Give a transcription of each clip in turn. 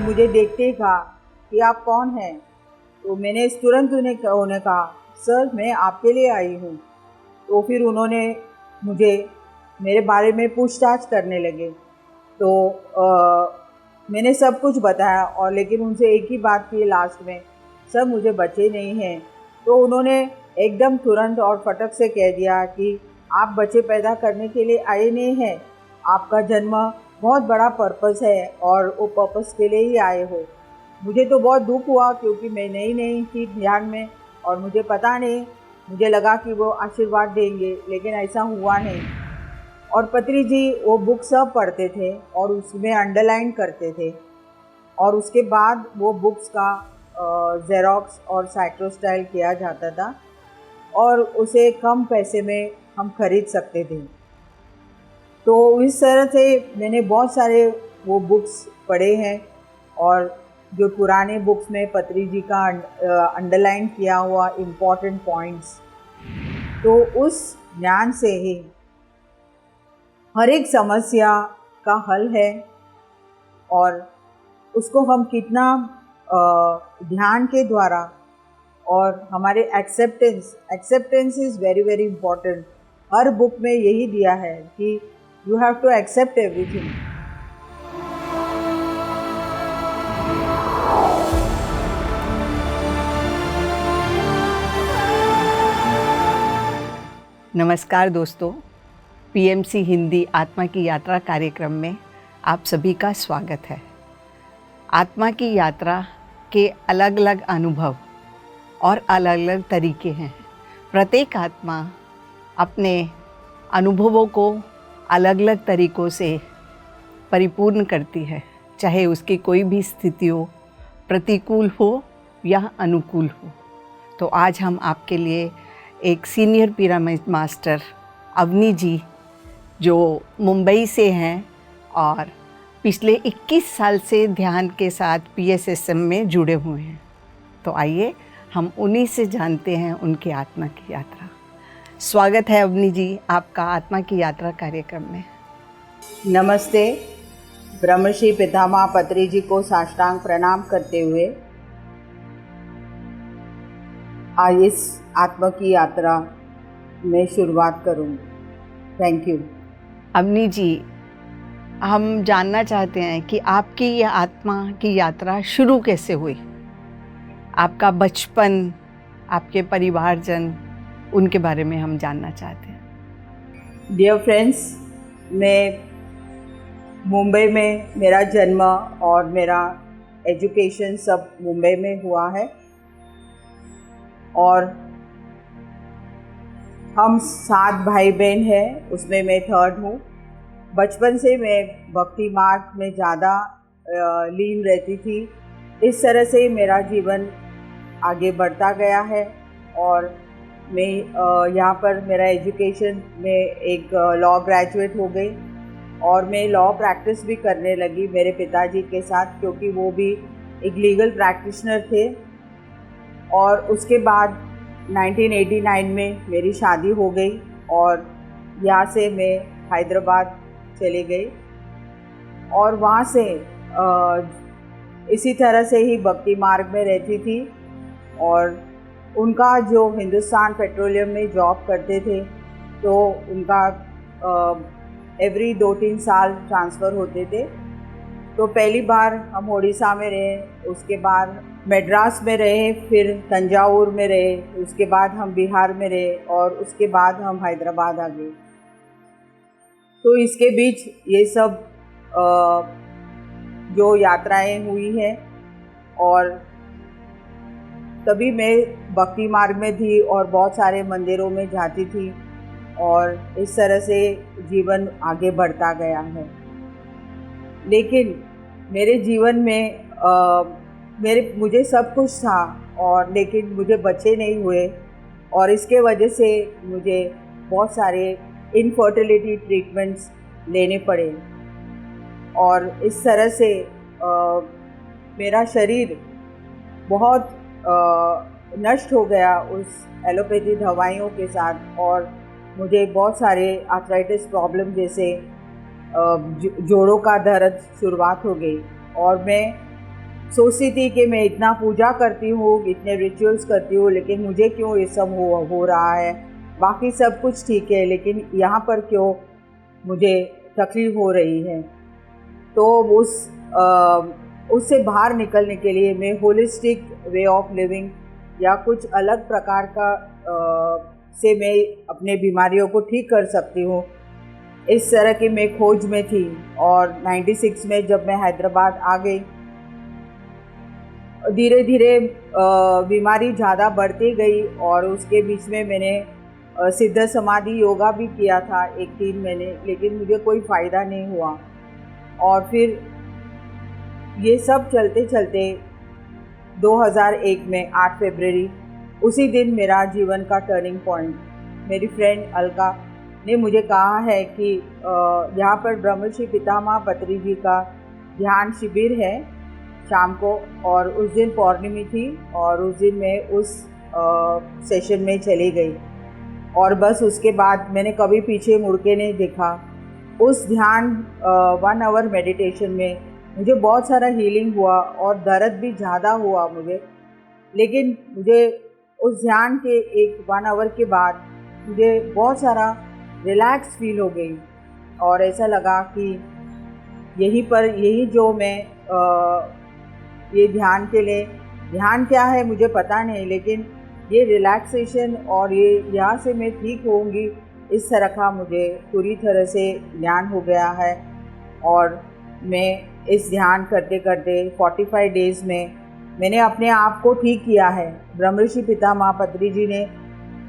मुझे देखते ही कहा कि आप कौन हैं। तो मैंने तुरंत उन्हें कहा, सर मैं आपके लिए आई हूँ। तो फिर उन्होंने मुझे मेरे बारे में पूछताछ करने लगे। तो मैंने सब कुछ बताया, और लेकिन उनसे एक ही बात की लास्ट में, सर मुझे बच्चे नहीं हैं। तो उन्होंने एकदम तुरंत और फटक से कह दिया कि आप बच्चे पैदा करने के लिए आए नहीं हैं, आपका जन्म बहुत बड़ा पर्पस है और वो पर्पस के लिए ही आए हो। मुझे तो बहुत दुख हुआ, क्योंकि मैं नई थी ध्यान में और मुझे पता नहीं, मुझे लगा कि वो आशीर्वाद देंगे, लेकिन ऐसा हुआ नहीं। और पत्री जी वो बुक सब पढ़ते थे और उसमें अंडरलाइन करते थे, और उसके बाद वो बुक्स का ज़ेरॉक्स और साइक्लोस्टाइल किया जाता था और उसे कम पैसे में हम खरीद सकते थे। तो इस तरह से मैंने बहुत सारे वो बुक्स पढ़े हैं, और जो पुराने बुक्स में पत्री जी का अंडरलाइन किया हुआ इम्पॉर्टेंट पॉइंट्स, तो उस ज्ञान से ही हर एक समस्या का हल है, और उसको हम कितना ध्यान के द्वारा और हमारे acceptance is very very important. हर बुक में यही दिया है कि you have to accept everything. नमस्कार दोस्तों, पीएमसी हिंदी आत्मा की यात्रा कार्यक्रम में आप सभी का स्वागत है। आत्मा की यात्रा के अलग अलग अनुभव और अलग अलग तरीके हैं। प्रत्येक आत्मा अपने अनुभवों को अलग अलग तरीक़ों से परिपूर्ण करती है, चाहे उसकी कोई भी स्थिति हो, प्रतिकूल हो या अनुकूल हो। तो आज हम आपके लिए एक सीनियर पिरामिड मास्टर अवनी जी, जो मुंबई से हैं और पिछले 21 साल से ध्यान के साथ PSSM में जुड़े हुए हैं, तो आइए हम उन्हीं से जानते हैं उनकी आत्मा की यात्रा। स्वागत है अवनी जी आपका आत्मा की यात्रा कार्यक्रम में। नमस्ते। ब्रह्मश्री पितामह पत्री जी को साष्टांग प्रणाम करते हुए आज इस आत्मा की यात्रा में शुरुआत करूँगी। Thank you. अवनी जी, हम जानना चाहते हैं कि आपकी ये आत्मा की यात्रा शुरू कैसे हुई। आपका बचपन, आपके परिवारजन, उनके बारे में हम जानना चाहते हैं। डियर फ्रेंड्स, मैं मुंबई में मेरा जन्म और मेरा एजुकेशन सब मुंबई में हुआ है, और हम 7 भाई बहन हैं, उसमें मैं थर्ड हूँ। बचपन से मैं भक्ति मार्ग में ज़्यादा लीन रहती थी। इस तरह से मेरा जीवन आगे बढ़ता गया है, और मैं यहाँ पर मेरा एजुकेशन में एक लॉ ग्रेजुएट हो गई, और मैं लॉ प्रैक्टिस भी करने लगी मेरे पिताजी के साथ, क्योंकि वो भी एक लीगल प्रैक्टिशनर थे। और उसके बाद 1989 में मेरी शादी हो गई, और यहाँ से मैं हैदराबाद चली गई, और वहाँ से इसी तरह से ही भक्ति मार्ग में रहती थी। और उनका जो हिंदुस्तान पेट्रोलियम में जॉब करते थे, तो उनका एवरी 2-3 साल ट्रांसफ़र होते थे। तो पहली बार हम उड़ीसा में रहे, उसके बाद मद्रास में रहे, फिर तंजावुर में रहे, उसके बाद हम बिहार में रहे, और उसके बाद हम हैदराबाद आ गए। तो इसके बीच ये सब जो यात्राएं हुई हैं, और तभी मैं भक्ति मार्ग में थी और बहुत सारे मंदिरों में जाती थी, और इस तरह से जीवन आगे बढ़ता गया है। लेकिन मेरे जीवन में मुझे सब कुछ था, और लेकिन मुझे बच्चे नहीं हुए, और इसके वजह से मुझे बहुत सारे इनफर्टिलिटी ट्रीटमेंट्स लेने पड़े, और इस तरह से मेरा शरीर बहुत नष्ट हो गया उस एलोपैथी दवाइयों के साथ, और मुझे बहुत सारे आर्थराइटिस प्रॉब्लम जैसे जोड़ों का दर्द शुरुआत हो गई। और मैं सोचती थी कि मैं इतना पूजा करती हूँ, इतने रिचुअल्स करती हूँ, लेकिन मुझे क्यों ये सब हो रहा है। बाकी सब कुछ ठीक है, लेकिन यहाँ पर क्यों मुझे तकलीफ हो रही है। तो उससे बाहर निकलने के लिए मैं होलिस्टिक वे ऑफ लिविंग या कुछ अलग प्रकार का से मैं अपने बीमारियों को ठीक कर सकती हूँ, इस तरह की मैं खोज में थी। और 96 में जब मैं हैदराबाद आ गई, धीरे धीरे बीमारी ज़्यादा बढ़ती गई और उसके बीच में मैंने सिद्ध समाधि योगा भी किया था 1-3 महीने, लेकिन मुझे कोई फ़ायदा नहीं हुआ। और फिर ये सब चलते चलते 2001 में 8 फरवरी, उसी दिन मेरा जीवन का टर्निंग पॉइंट, मेरी फ्रेंड अलका ने मुझे कहा है कि यहाँ पर ब्रह्मर्षि पितामह पत्री जी का ध्यान शिविर है शाम को, और उस दिन पौर्णिमा थी और उस दिन मैं उस सेशन में चली गई और बस उसके बाद मैंने कभी पीछे मुड़ के नहीं देखा। उस ध्यान 1 आवर मेडिटेशन में मुझे बहुत सारा हीलिंग हुआ और दर्द भी ज़्यादा हुआ मुझे, लेकिन मुझे उस ध्यान के 1 आवर के बाद मुझे बहुत सारा रिलैक्स फील हो गई और ऐसा लगा कि यही जो मैं ये ध्यान के लिए, ध्यान क्या है मुझे पता नहीं, लेकिन ये रिलैक्सेशन और ये यहाँ से मैं ठीक होंगी, इस तरह का मुझे पूरी तरह से ज्ञान हो गया है। और मैं इस ध्यान करते करते 45 डेज़ में मैंने अपने आप को ठीक किया है। ब्रह्मर्षि पितामह पत्री जी ने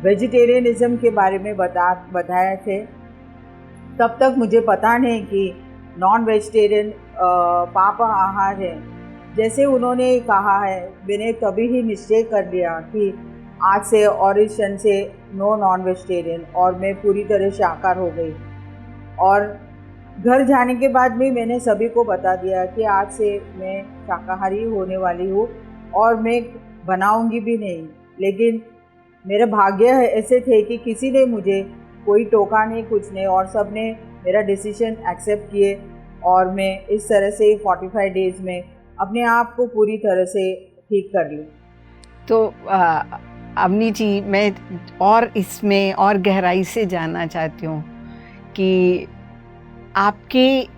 वेजिटेरियनिज़म के बारे में बताए थे, तब तक मुझे पता नहीं कि नॉन वेजिटेरियन पाप आहार है। जैसे उन्होंने कहा है, मैंने तभी ही निश्चय कर लिया कि आज से और इस क्षण से नो नॉन वेजिटेरियन, और मैं पूरी तरह शाकाहार हो गई। और घर जाने के बाद भी मैंने सभी को बता दिया कि आज से मैं शाकाहारी होने वाली हूँ और मैं बनाऊंगी भी नहीं। लेकिन मेरे भाग्य ऐसे थे कि किसी ने मुझे कोई टोका नहीं, कुछ नहीं, और सब ने मेरा डिसीजन एक्सेप्ट किए और मैं इस तरह से 45 डेज़ में अपने आप को पूरी तरह से ठीक कर ली। तो अवनी जी, मैं और इसमें और गहराई से जानना चाहती हूँ कि आपकी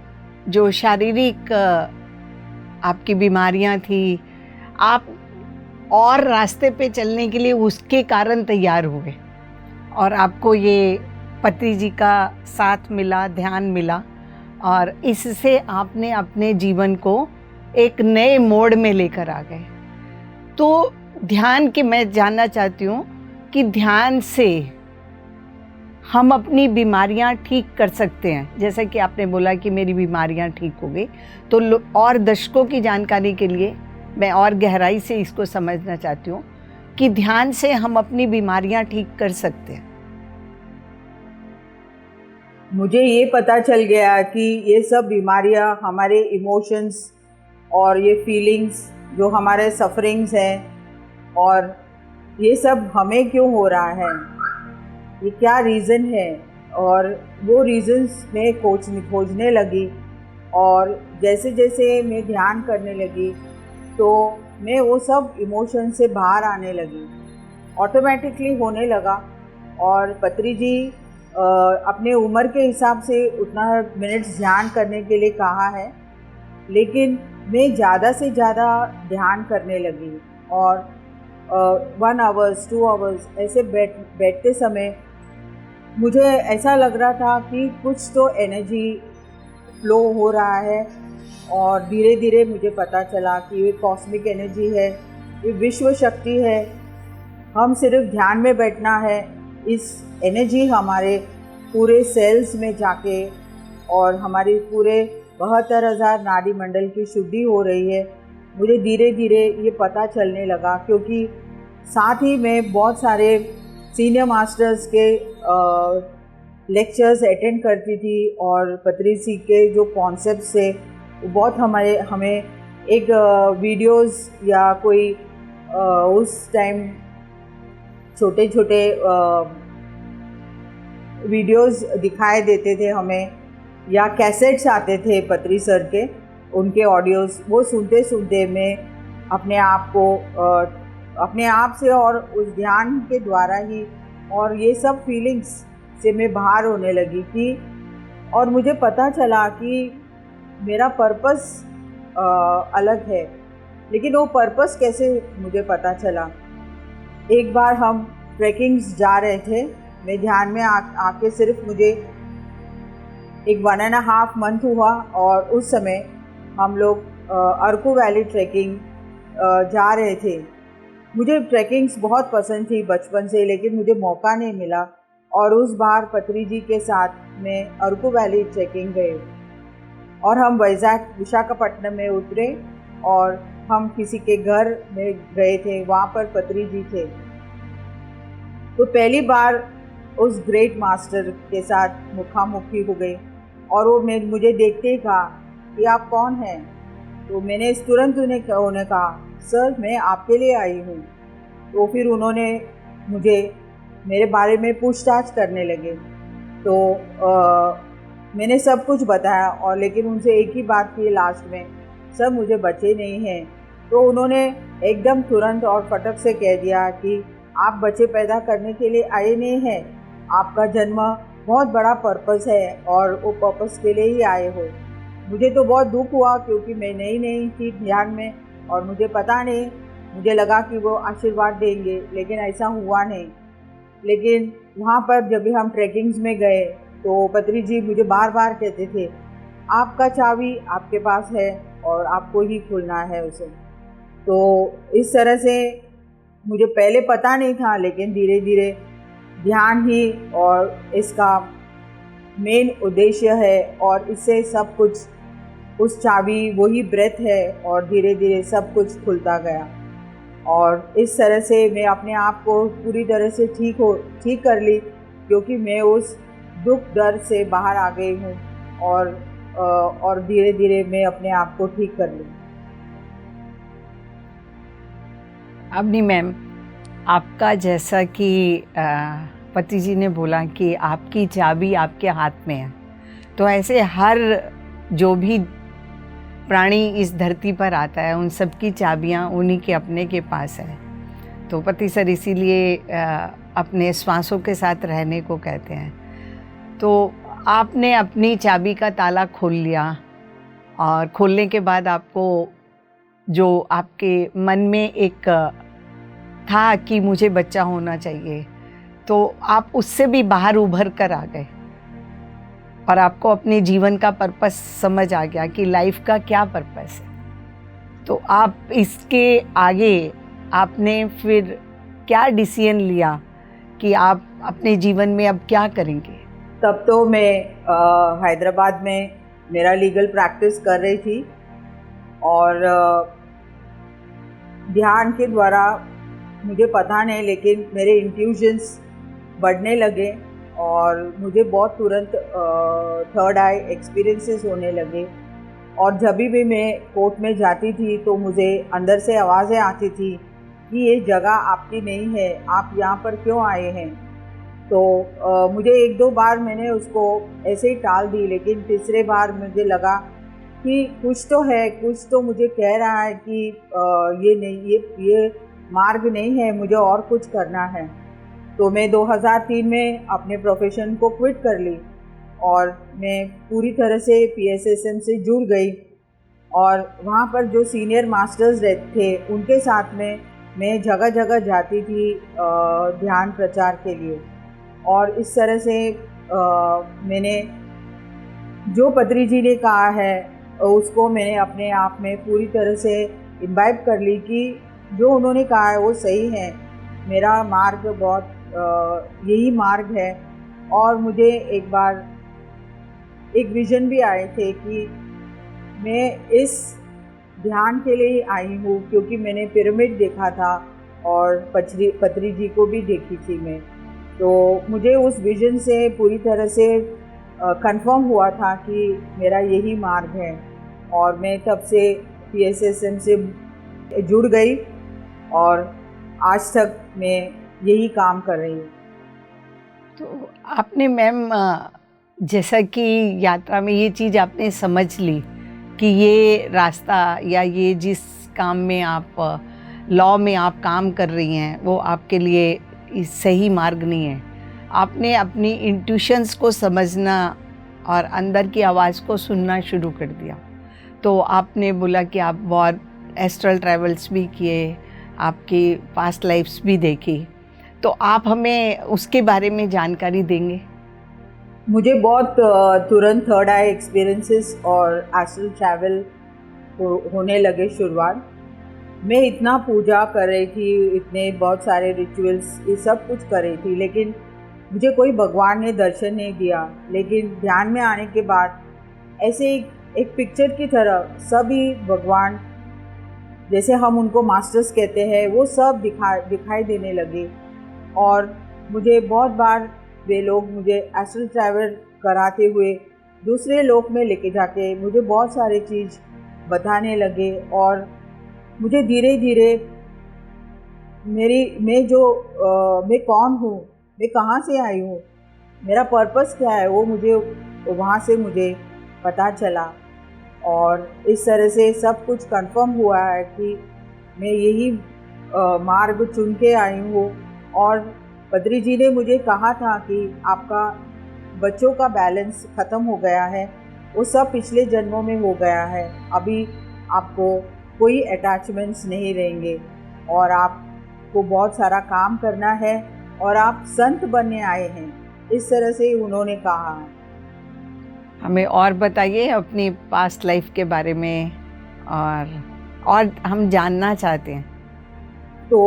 जो शारीरिक आपकी बीमारियाँ थी, आप और रास्ते पे चलने के लिए उसके कारण तैयार हुए और आपको ये पत्री जी का साथ मिला, ध्यान मिला, और इससे आपने अपने जीवन को एक नए मोड़ में लेकर आ गए। तो ध्यान की मैं जानना चाहती हूँ कि ध्यान से हम अपनी बीमारियाँ ठीक कर सकते हैं। जैसे कि आपने बोला कि मेरी बीमारियाँ ठीक हो गई, तो और दर्शकों की जानकारी के लिए मैं और गहराई से इसको समझना चाहती हूँ कि ध्यान से हम अपनी बीमारियाँ ठीक कर सकते हैं। मुझे ये पता चल गया कि ये सब बीमारियाँ हमारे इमोशंस और ये फीलिंग्स जो हमारे सफरिंग्स हैं, और ये सब हमें क्यों हो रहा है, ये क्या रीज़न है। और वो रीज़न्स मैं खोजने लगी, और जैसे जैसे मैं ध्यान करने लगी तो मैं वो सब इमोशन से बाहर आने लगी, ऑटोमेटिकली होने लगा। और पत्री जी अपने उम्र के हिसाब से उतना मिनट्स ध्यान करने के लिए कहा है, लेकिन मैं ज़्यादा से ज़्यादा ध्यान करने लगी और 1 आवर्स 2 आवर्स ऐसे बैठते समय मुझे ऐसा लग रहा था कि कुछ तो एनर्जी फ्लो हो रहा है। और धीरे धीरे मुझे पता चला कि ये कॉस्मिक एनर्जी है, ये विश्व शक्ति है। हम सिर्फ ध्यान में बैठना है, इस एनर्जी हमारे पूरे सेल्स में जाके और हमारी पूरे 72,000 नाड़ी मंडल की शुद्धि हो रही है। मुझे धीरे धीरे ये पता चलने लगा, क्योंकि साथ ही मैं बहुत सारे सीनियर मास्टर्स के लेक्चर्स अटेंड करती थी, और पत्री जी के जो कॉन्सेप्ट्स थे वो बहुत हमें एक वीडियोस या कोई उस टाइम छोटे छोटे वीडियोस दिखाए देते थे हमें, या कैसेट्स आते थे पत्री सर के, उनके ऑडियोज़ वो सुनते सुनते मैं अपने आप को अपने आप से और उस ध्यान के द्वारा ही और ये सब फीलिंग्स से मैं बाहर होने लगी कि और मुझे पता चला कि मेरा पर्पस अलग है। लेकिन वो पर्पस कैसे मुझे पता चला, एक बार हम ट्रैकिंग्स जा रहे थे, मैं ध्यान में आके सिर्फ मुझे एक 1.5 मंथ हुआ और उस समय हम लोग अरकू वैली ट्रैकिंग जा रहे थे। मुझे ट्रैकिंग्स बहुत पसंद थी बचपन से, लेकिन मुझे मौका नहीं मिला और उस बार पत्री जी के साथ मैं अरकू वैली ट्रैकिंग गए और हम विशाखापट्टनम में उतरे और हम किसी के घर में गए थे, वहाँ पर पत्री जी थे। तो पहली बार उस ग्रेट मास्टर के साथ मुखामुखी हो गई और वो मुझे देखते ही कहा कि आप कौन हैं। तो मैंने तुरंत उन्हें कहा, सर मैं आपके लिए आई हूँ। तो फिर उन्होंने मुझे मेरे बारे में पूछताछ करने लगे। तो मैंने सब कुछ बताया और लेकिन उनसे एक ही बात की लास्ट में, सर मुझे बच्चे नहीं हैं। तो उन्होंने एकदम तुरंत और फटक से कह दिया कि आप बच्चे पैदा करने के लिए आए नहीं हैं, आपका जन्म बहुत बड़ा पर्पस है और वो पर्पस के लिए ही आए हो। मुझे तो बहुत दुख हुआ क्योंकि मैं नई थी ध्यान में और मुझे पता नहीं, मुझे लगा कि वो आशीर्वाद देंगे, लेकिन ऐसा हुआ नहीं। लेकिन वहाँ पर जब भी हम ट्रैकिंग्स में गए तो पत्री जी मुझे बार बार कहते थे, आपका चाबी आपके पास है और आपको ही खोलना है उसे। तो इस तरह से मुझे पहले पता नहीं था, लेकिन धीरे धीरे ध्यान ही और इसका मेन उद्देश्य है और इससे सब कुछ, उस चाबी वही ब्रेथ है और धीरे धीरे सब कुछ खुलता गया। और इस तरह से मैं अपने आप को पूरी तरह से ठीक कर ली, क्योंकि मैं उस दुख दर्द से बाहर आ गई हूँ और धीरे धीरे मैं अपने आप को ठीक कर ली। अवनी मैम, आपका जैसा कि पति जी ने बोला कि आपकी चाबी आपके हाथ में है, तो ऐसे हर जो भी प्राणी इस धरती पर आता है उन सब की चाबियाँ उन्हीं के अपने के पास है। तो पति सर इसीलिए अपने श्वासों के साथ रहने को कहते हैं। तो आपने अपनी चाबी का ताला खोल लिया और खोलने के बाद आपको जो आपके मन में एक था कि मुझे बच्चा होना चाहिए, तो आप उससे भी बाहर उभर कर आ गए और आपको अपने जीवन का पर्पस समझ आ गया कि लाइफ का क्या पर्पस है। तो आप इसके आगे आपने फिर क्या डिसीजन लिया कि आप अपने जीवन में अब क्या करेंगे? तब तो मैं हैदराबाद में मेरा लीगल प्रैक्टिस कर रही थी और ध्यान के द्वारा मुझे पता नहीं, लेकिन मेरे इंट्यूशंस बढ़ने लगे और मुझे बहुत तुरंत थर्ड आई एक्सपीरियंसेस होने लगे। और जब भी मैं कोर्ट में जाती थी तो मुझे अंदर से आवाज़ें आती थी कि ये जगह आपकी नहीं है, आप यहाँ पर क्यों आए हैं। तो मुझे 1-2 बार मैंने उसको ऐसे ही टाल दी, लेकिन तीसरे बार मुझे लगा कि कुछ तो है, कुछ तो मुझे कह रहा है कि ये नहीं, ये मार्ग नहीं है, मुझे और कुछ करना है। तो मैं 2003 में अपने प्रोफेशन को क्विट कर ली और मैं पूरी तरह से PSSM से जुड़ गई और वहाँ पर जो सीनियर मास्टर्स थे उनके साथ में मैं जगह जगह जाती थी ध्यान प्रचार के लिए। और इस तरह से मैंने जो पत्री जी ने कहा है उसको मैंने अपने आप में पूरी तरह से इम्बाइब कर ली कि जो उन्होंने कहा है वो सही है, मेरा मार्ग बहुत यही मार्ग है। और मुझे एक बार एक विज़न भी आए थे कि मैं इस ध्यान के लिए ही आई हूँ, क्योंकि मैंने पिरामिड देखा था और पत्री जी को भी देखी थी मैं। तो मुझे उस विज़न से पूरी तरह से कंफर्म हुआ था कि मेरा यही मार्ग है और मैं तब से PSSM से जुड़ गई और आज तक मैं यही काम कर रही हूँ। तो आपने मैम जैसा कि यात्रा में ये चीज़ आपने समझ ली कि ये रास्ता या ये जिस काम में आप लॉ में आप काम कर रही हैं वो आपके लिए सही मार्ग नहीं है। आपने अपनी इंट्यूशंस को समझना और अंदर की आवाज़ को सुनना शुरू कर दिया। तो आपने बोला कि आप बहुत एस्ट्रल ट्रैवल्स भी किए, आपकी पास्ट लाइफ्स भी देखी, तो आप हमें उसके बारे में जानकारी देंगे? मुझे बहुत तुरंत थर्ड आई एक्सपीरियंसेस और एस्ट्रल ट्रैवल होने लगे शुरुआत। मैं इतना पूजा कर रही थी, इतने बहुत सारे रिचुअल्स, ये सब कुछ कर रही थी, लेकिन मुझे कोई भगवान ने दर्शन नहीं दिया। लेकिन ध्यान में आने के बाद ऐसे एक पिक्चर की तरह सभी भगवान, जैसे हम उनको मास्टर्स कहते हैं, वो सब दिखाई देने लगे। और मुझे बहुत बार वे लोग मुझे एस्ट्रल ट्रैवल कराते हुए दूसरे लोक में लेके जाके मुझे बहुत सारे चीज़ बताने लगे। और मुझे धीरे धीरे मैं कौन हूँ, मैं कहाँ से आई हूँ, मेरा पर्पस क्या है, वो मुझे वहाँ से मुझे पता चला। और इस तरह से सब कुछ कंफर्म हुआ है कि मैं यही मार्ग चुन के आई हूँ। और बद्री जी ने मुझे कहा था कि आपका बच्चों का बैलेंस ख़त्म हो गया है, वो सब पिछले जन्मों में हो गया है, अभी आपको कोई अटैचमेंट्स नहीं रहेंगे और आपको बहुत सारा काम करना है और आप संत बनने आए हैं, इस तरह से उन्होंने कहा। हमें और बताइए अपनी पास्ट लाइफ के बारे में, और हम जानना चाहते हैं। तो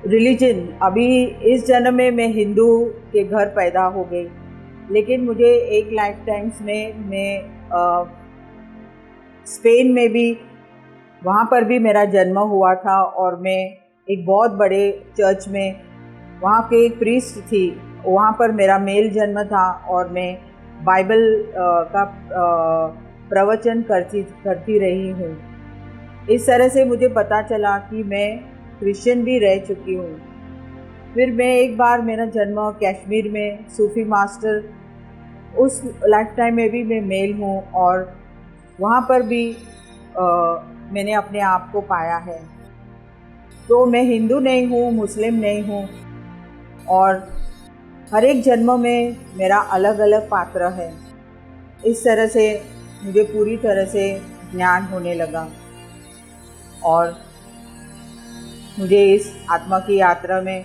रिलीजन, अभी इस जन्म में मैं हिंदू के घर पैदा हो गई, लेकिन मुझे एक लाइफ टाइम्स में मैं स्पेन में भी, वहाँ पर भी मेरा जन्म हुआ था और मैं एक बहुत बड़े चर्च में, वहाँ के एक प्रीस्ट थी, वहाँ पर मेरा मेल जन्म था और मैं बाइबल का प्रवचन करती रही हूँ। इस तरह से मुझे पता चला कि मैं क्रिश्चियन भी रह चुकी हूँ। फिर मैं एक बार, मेरा जन्म कश्मीर में, सूफी मास्टर, उस लाइफ टाइम में भी मैं मेल हूँ और वहाँ पर भी मैंने अपने आप को पाया है। तो मैं हिंदू नहीं हूँ, मुस्लिम नहीं हूँ, और हर एक जन्म में मेरा अलग अलग पात्र है। इस तरह से मुझे पूरी तरह से ज्ञान होने लगा और मुझे इस आत्मा की यात्रा में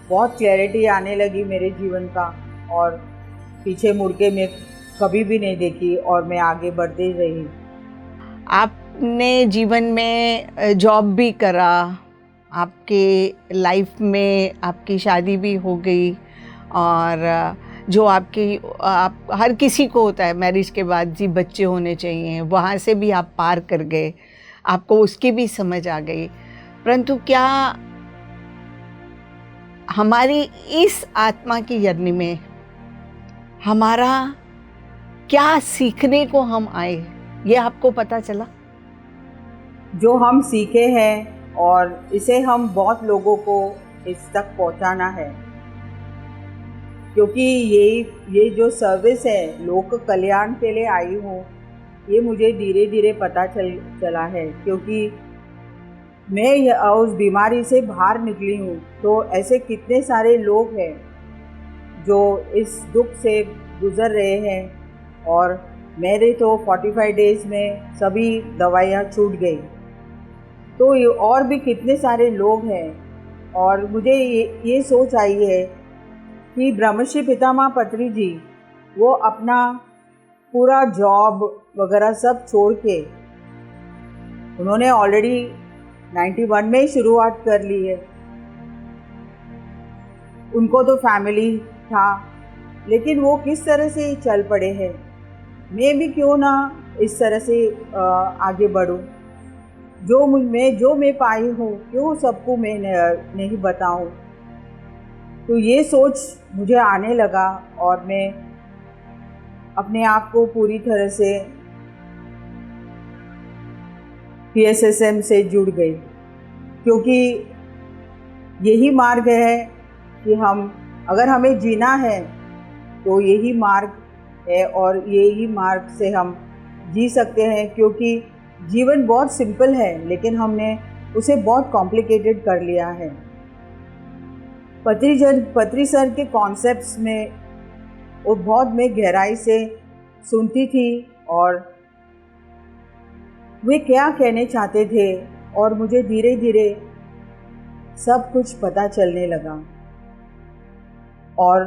बहुत क्लैरिटी आने लगी मेरे जीवन का, और पीछे मुड़ के मैं कभी भी नहीं देखी और मैं आगे बढ़ती रही। आपने जीवन में जॉब भी करा, आपके लाइफ में आपकी शादी भी हो गई, और जो आप हर किसी को होता है मैरिज के बाद जी बच्चे होने चाहिए, वहाँ से भी आप पार कर गए, आपको उसकी भी समझ आ गई। परंतु क्या हमारी इस आत्मा की जर्नी में हमारा क्या सीखने को हम आए, ये आपको पता चला? जो हम सीखे हैं और इसे हम बहुत लोगों को इस तक पहुंचाना है, क्योंकि ये जो सर्विस है, लोक कल्याण के लिए आई हूँ, ये मुझे धीरे धीरे पता चला है। क्योंकि मैं उस बीमारी से बाहर निकली हूँ, तो ऐसे कितने सारे लोग हैं जो इस दुख से गुज़र रहे हैं, और मेरे तो 45 डेज़ में सभी दवाइयाँ छूट गई। तो और भी कितने सारे लोग हैं, और मुझे ये सोच आई है कि ब्रह्मश्री पितामह पत्री जी, वो अपना पूरा जॉब वगैरह सब छोड़ के, उन्होंने ऑलरेडी 91 में ही शुरुआत कर ली है। उनको तो फैमिली था, लेकिन वो किस तरह से चल पड़े हैं। मैं भी क्यों ना इस तरह से आगे बढ़ूं, जो मैं पाई हूँ, क्यों सबको मैं नहीं बताऊं। तो ये सोच मुझे आने लगा और मैं अपने आप को पूरी तरह से PSSM से जुड़ गई, क्योंकि यही मार्ग है कि अगर हमें जीना है तो यही मार्ग है, और यही मार्ग से हम जी सकते हैं। क्योंकि जीवन बहुत सिंपल है, लेकिन हमने उसे बहुत कॉम्प्लिकेटेड कर लिया है। पत्री सर के कॉन्सेप्ट्स में वो बहुत मैं गहराई से सुनती थी और वे क्या कहने चाहते थे, और मुझे धीरे धीरे सब कुछ पता चलने लगा। और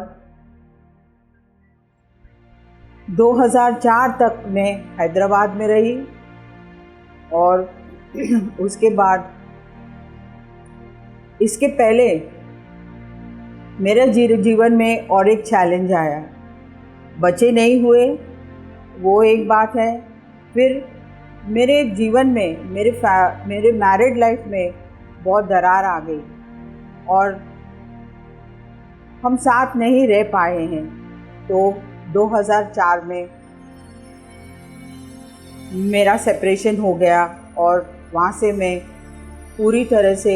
2004 तक मैं हैदराबाद में रही, और उसके बाद इसके पहले मेरे जीवन में और एक चैलेंज आया। बच्चे नहीं हुए, वो एक बात है। फिर मेरे जीवन में मेरे मैरिड लाइफ में बहुत दरार आ गई और हम साथ नहीं रह पाए हैं। तो 2004 में मेरा सेपरेशन हो गया और वहाँ से मैं पूरी तरह से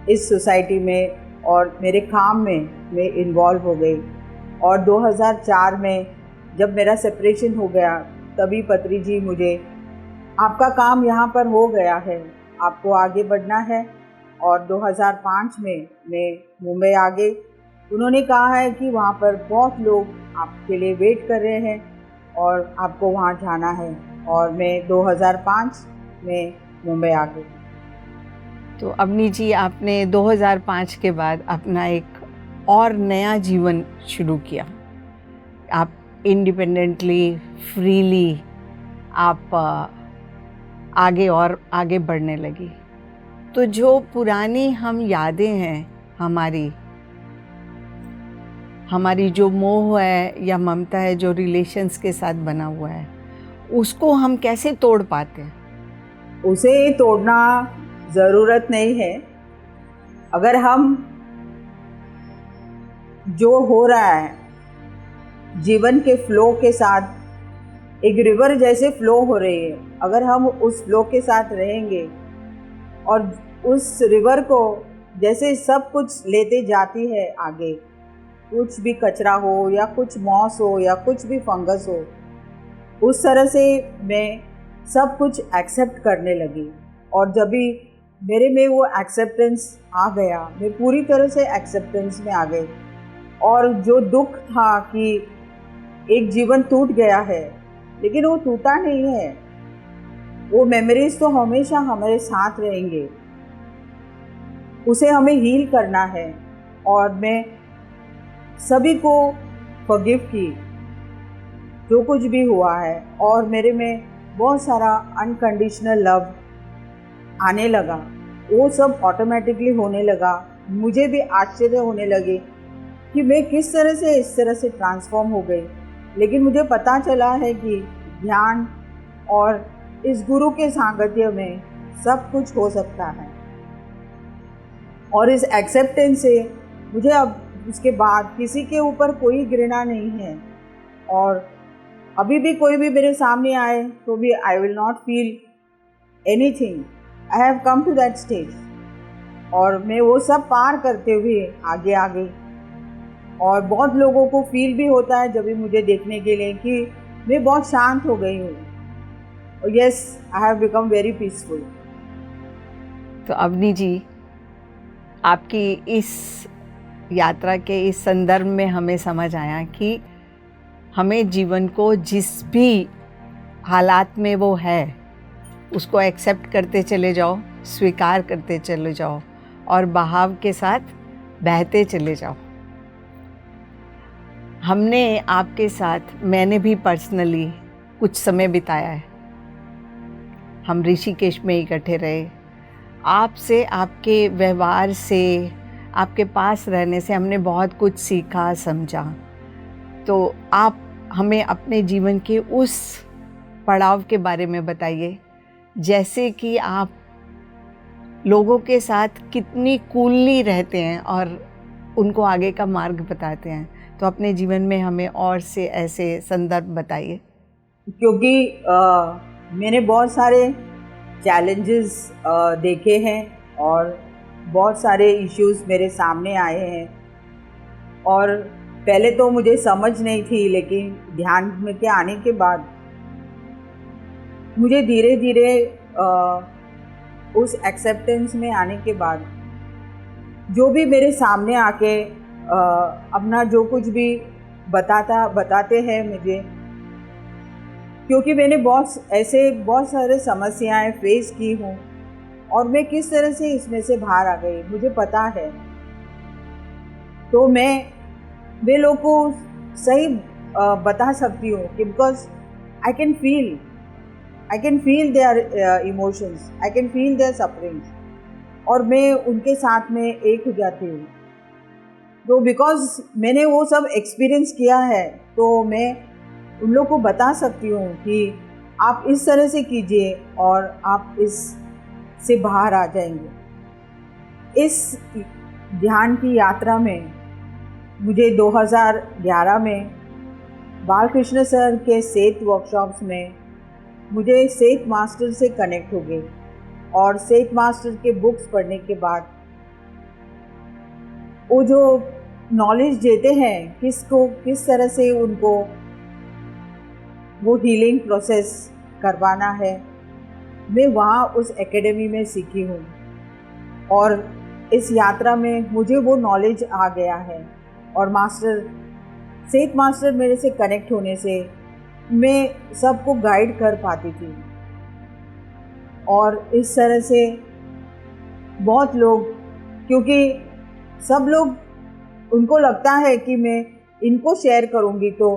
इस सोसाइटी में और मेरे काम में मैं इन्वॉल्व हो गई। और 2004 में जब मेरा सेपरेशन हो गया, तभी पत्री जी मुझे, आपका काम यहाँ पर हो गया है, आपको आगे बढ़ना है। और 2005 में मैं मुंबई आ गई। उन्होंने कहा है कि वहाँ पर बहुत लोग आपके लिए वेट कर रहे हैं और आपको वहाँ जाना है। और मैं 2005 में मुंबई आ गई। तो अवनी जी, आपने 2005 के बाद अपना एक और नया जीवन शुरू किया। आप इंडिपेंडेंटली, फ्रीली आप आगे और आगे बढ़ने लगी। तो जो पुरानी हम यादें हैं, हमारी जो मोह है या ममता है जो रिलेशंस के साथ बना हुआ है, उसको हम कैसे तोड़ पाते हैं? उसे तोड़ना ज़रूरत नहीं है। अगर हम जो हो रहा है जीवन के फ्लो के साथ, एक रिवर जैसे फ्लो हो रही है, अगर हम उस फ्लो के साथ रहेंगे और उस रिवर को जैसे सब कुछ लेते जाती है आगे, कुछ भी कचरा हो या कुछ मॉस हो या कुछ भी फंगस हो, उस तरह से मैं सब कुछ एक्सेप्ट करने लगी। और जब भी मेरे में वो एक्सेप्टेंस आ गया, मैं पूरी तरह से एक्सेप्टेंस में आ गई। और जो दुख था कि एक जीवन टूट गया है, लेकिन वो टूटा नहीं है, वो मेमोरीज तो हमेशा हमारे साथ रहेंगे, उसे हमें हील करना है। और मैं सभी को फॉरगिव की, जो कुछ भी हुआ है। और मेरे में बहुत सारा अनकंडीशनल लव आने लगा, वो सब ऑटोमेटिकली होने लगा। मुझे भी आश्चर्य होने लगे कि मैं किस तरह से इस तरह से ट्रांसफॉर्म हो गई। लेकिन मुझे पता चला है कि ध्यान और इस गुरु के सांगत्य में सब कुछ हो सकता है। और इस एक्सेप्टेंस से मुझे अब उसके बाद किसी के ऊपर कोई घृणा नहीं है। और अभी भी कोई भी मेरे सामने आए तो भी I will not feel anything. I have come to that stage, और मैं वो सब पार करते हुए आगे आ गई। और बहुत लोगों को फील भी होता है जब भी मुझे देखने के लिए कि मैं बहुत शांत हो गई हूँ। और yes, I have become very peaceful. तो अवनी जी, आपकी इस यात्रा के इस संदर्भ में हमें समझ आया कि हमें जीवन को जिस भी हालात में वो है, उसको एक्सेप्ट करते चले जाओ, स्वीकार करते चले जाओ और बहाव के साथ बहते चले जाओ। हमने आपके साथ, मैंने भी पर्सनली कुछ समय बिताया है। हम ऋषिकेश में इकट्ठे रहे। आपसे, आपके व्यवहार से, आपके पास रहने से हमने बहुत कुछ सीखा, समझा। तो आप हमें अपने जीवन के उस पड़ाव के बारे में बताइए, जैसे कि आप लोगों के साथ कितनी कूलली रहते हैं और उनको आगे का मार्ग बताते हैं। तो अपने जीवन में हमें और से ऐसे संदर्भ बताइए। क्योंकि मैंने बहुत सारे चैलेंजेस देखे हैं और बहुत सारे इश्यूज मेरे सामने आए हैं। और पहले तो मुझे समझ नहीं थी, लेकिन ध्यान में के आने के बाद मुझे धीरे धीरे उस एक्सेप्टेंस में आने के बाद जो भी मेरे सामने आके अपना जो कुछ भी बताते हैं मुझे, क्योंकि मैंने बहुत सारे समस्याएं फेस की हूँ और मैं किस तरह से इसमें से बाहर आ गई मुझे पता है, तो मैं वे लोग को सही बता सकती हूँ कि because I can feel their emotions, I can feel their sufferings, और मैं उनके साथ में एक हो जाती हूँ। तो बिकॉज मैंने वो सब एक्सपीरियंस किया है, तो मैं उन लोग को बता सकती हूँ कि आप इस तरह से कीजिए और आप इस से बाहर आ जाएंगे। इस ध्यान की यात्रा में मुझे 2011 में बालकृष्ण सर के सेठ वर्कशॉप्स में मुझे सेठ मास्टर से कनेक्ट हो गई, और सेठ मास्टर के बुक्स पढ़ने के बाद वो जो नॉलेज देते हैं किस तरह से उनको वो हीलिंग प्रोसेस करवाना है, मैं वहाँ उस एकेडमी में सीखी हूँ और इस यात्रा में मुझे वो नॉलेज आ गया है। और सेठ मास्टर मेरे से कनेक्ट होने से मैं सबको गाइड कर पाती थी, और इस तरह से बहुत लोग, क्योंकि सब लोग उनको लगता है कि मैं इनको शेयर करूँगी तो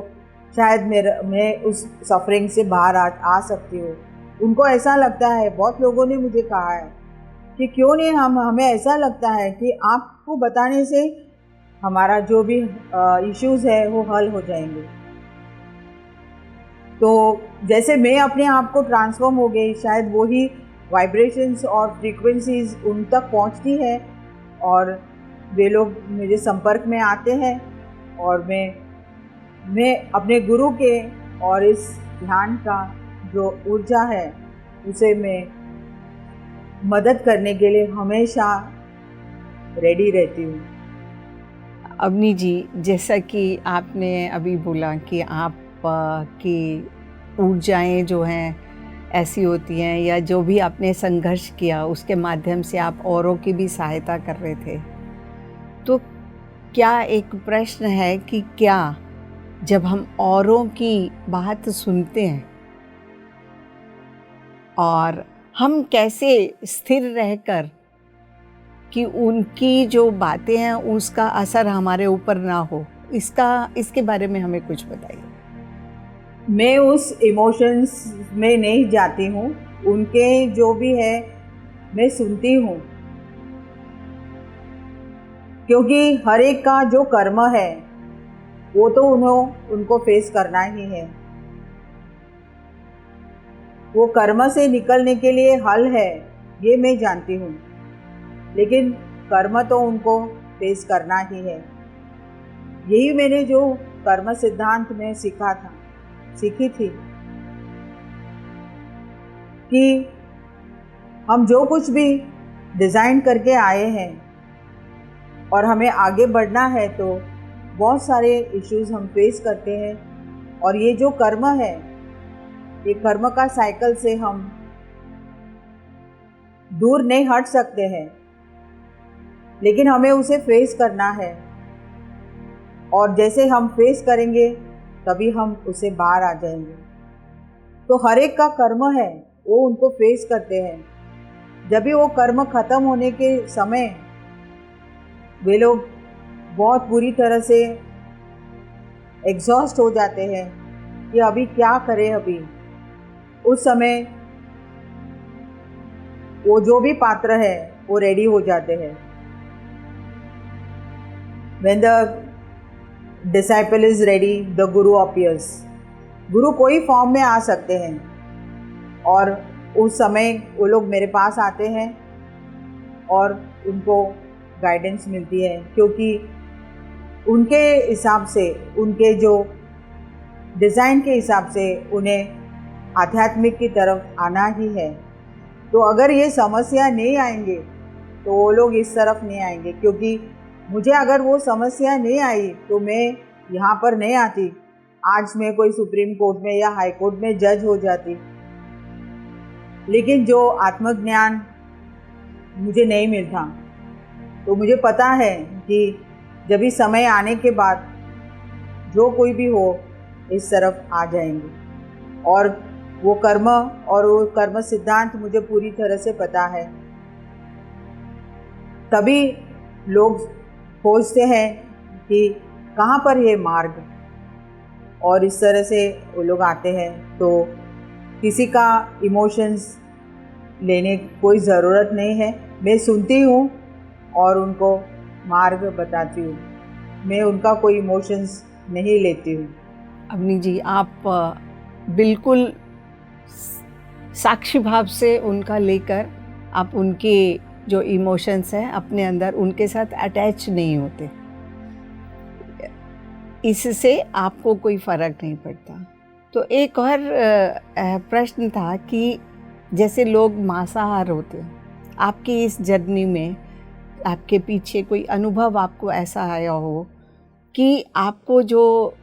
शायद मैं उस सफरिंग से बाहर आ सकती हूँ। उनको ऐसा लगता है, बहुत लोगों ने मुझे कहा है कि क्यों नहीं हमें ऐसा लगता है कि आपको बताने से हमारा जो भी इश्यूज़ है वो हल हो जाएंगे। तो जैसे मैं अपने आप को ट्रांसफॉर्म हो गई, शायद वही वाइब्रेशंस और फ्रीक्वेंसीज उन तक पहुंचती है और वे लोग मेरे संपर्क में आते हैं, और मैं अपने गुरु के और इस ध्यान का जो ऊर्जा है उसे मैं मदद करने के लिए हमेशा रेडी रहती हूँ। अवनी जी, जैसा कि आपने अभी बोला कि आप की ऊर्जाएं जो हैं ऐसी होती हैं, या जो भी आपने संघर्ष किया उसके माध्यम से आप औरों की भी सहायता कर रहे थे, तो क्या एक प्रश्न है कि क्या जब हम औरों की बात सुनते हैं और हम कैसे स्थिर रहकर कि उनकी जो बातें हैं उसका असर हमारे ऊपर ना हो, इसके बारे में हमें कुछ बताइए। मैं उस इमोशंस में नहीं जाती हूँ, उनके जो भी है मैं सुनती हूँ, क्योंकि हर एक का जो कर्म है वो तो उनको फेस करना ही है। वो कर्म से निकलने के लिए हल है ये मैं जानती हूँ, लेकिन कर्म तो उनको फेस करना ही है। यही मैंने जो कर्म सिद्धांत में सीखी थी कि हम जो कुछ भी डिज़ाइन करके आए हैं और हमें आगे बढ़ना है, तो बहुत सारे इश्यूज हम फेस करते हैं, और ये जो कर्म है, ये कर्म का साइकिल से हम दूर नहीं हट सकते हैं, लेकिन हमें उसे फेस करना है, और जैसे हम फेस करेंगे तभी हम उसे बाहर आ जाएंगे। तो हर एक का कर्म है वो उनको फेस करते हैं। जब भी वो कर्म खत्म होने के समय वे लोग बहुत बुरी तरह से एग्जॉस्ट हो जाते हैं कि अभी क्या करें। अभी उस समय वो जो भी पात्र है वो रेडी हो जाते हैं। When the disciple is ready, the guru appears. गुरु कोई फॉर्म में आ सकते हैं, और उस समय वो लोग मेरे पास आते हैं और उनको गाइडेंस मिलती है, क्योंकि उनके हिसाब से, उनके जो डिज़ाइन के हिसाब से उन्हें आध्यात्मिक की तरफ आना ही है। तो अगर ये समस्या नहीं आएंगे तो वो लोग इस तरफ नहीं आएंगे, क्योंकि मुझे अगर वो समस्या नहीं आई तो मैं यहाँ पर नहीं आती। आज मैं कोई सुप्रीम कोर्ट में या हाई कोर्ट में जज हो जाती। लेकिन जो आत्मज्ञान मुझे नहीं मिलता। तो मुझे पता है कि जब भी समय आने के बाद जो कोई भी हो इस तरफ आ जाएंगे, और वो कर्म सिद्धांत मुझे पूरी तरह से पता है। तभी लोग खोजते हैं कि कहाँ पर है मार्ग, और इस तरह से वो लोग आते हैं। तो किसी का इमोशंस लेने की कोई ज़रूरत नहीं है। मैं सुनती हूँ और उनको मार्ग बताती हूँ। मैं उनका कोई इमोशंस नहीं लेती हूँ। अवनी जी, आप बिल्कुल साक्षी भाव से उनका लेकर आप उनके जो इमोशंस हैं अपने अंदर, उनके साथ अटैच नहीं होते। इससे आपको कोई फ़र्क नहीं पड़ता। तो एक और प्रश्न था कि जैसे लोग मांसाहार होते हैं, आपकी इस जर्नी में आपके पीछे कोई अनुभव आपको ऐसा आया हो कि आपको जो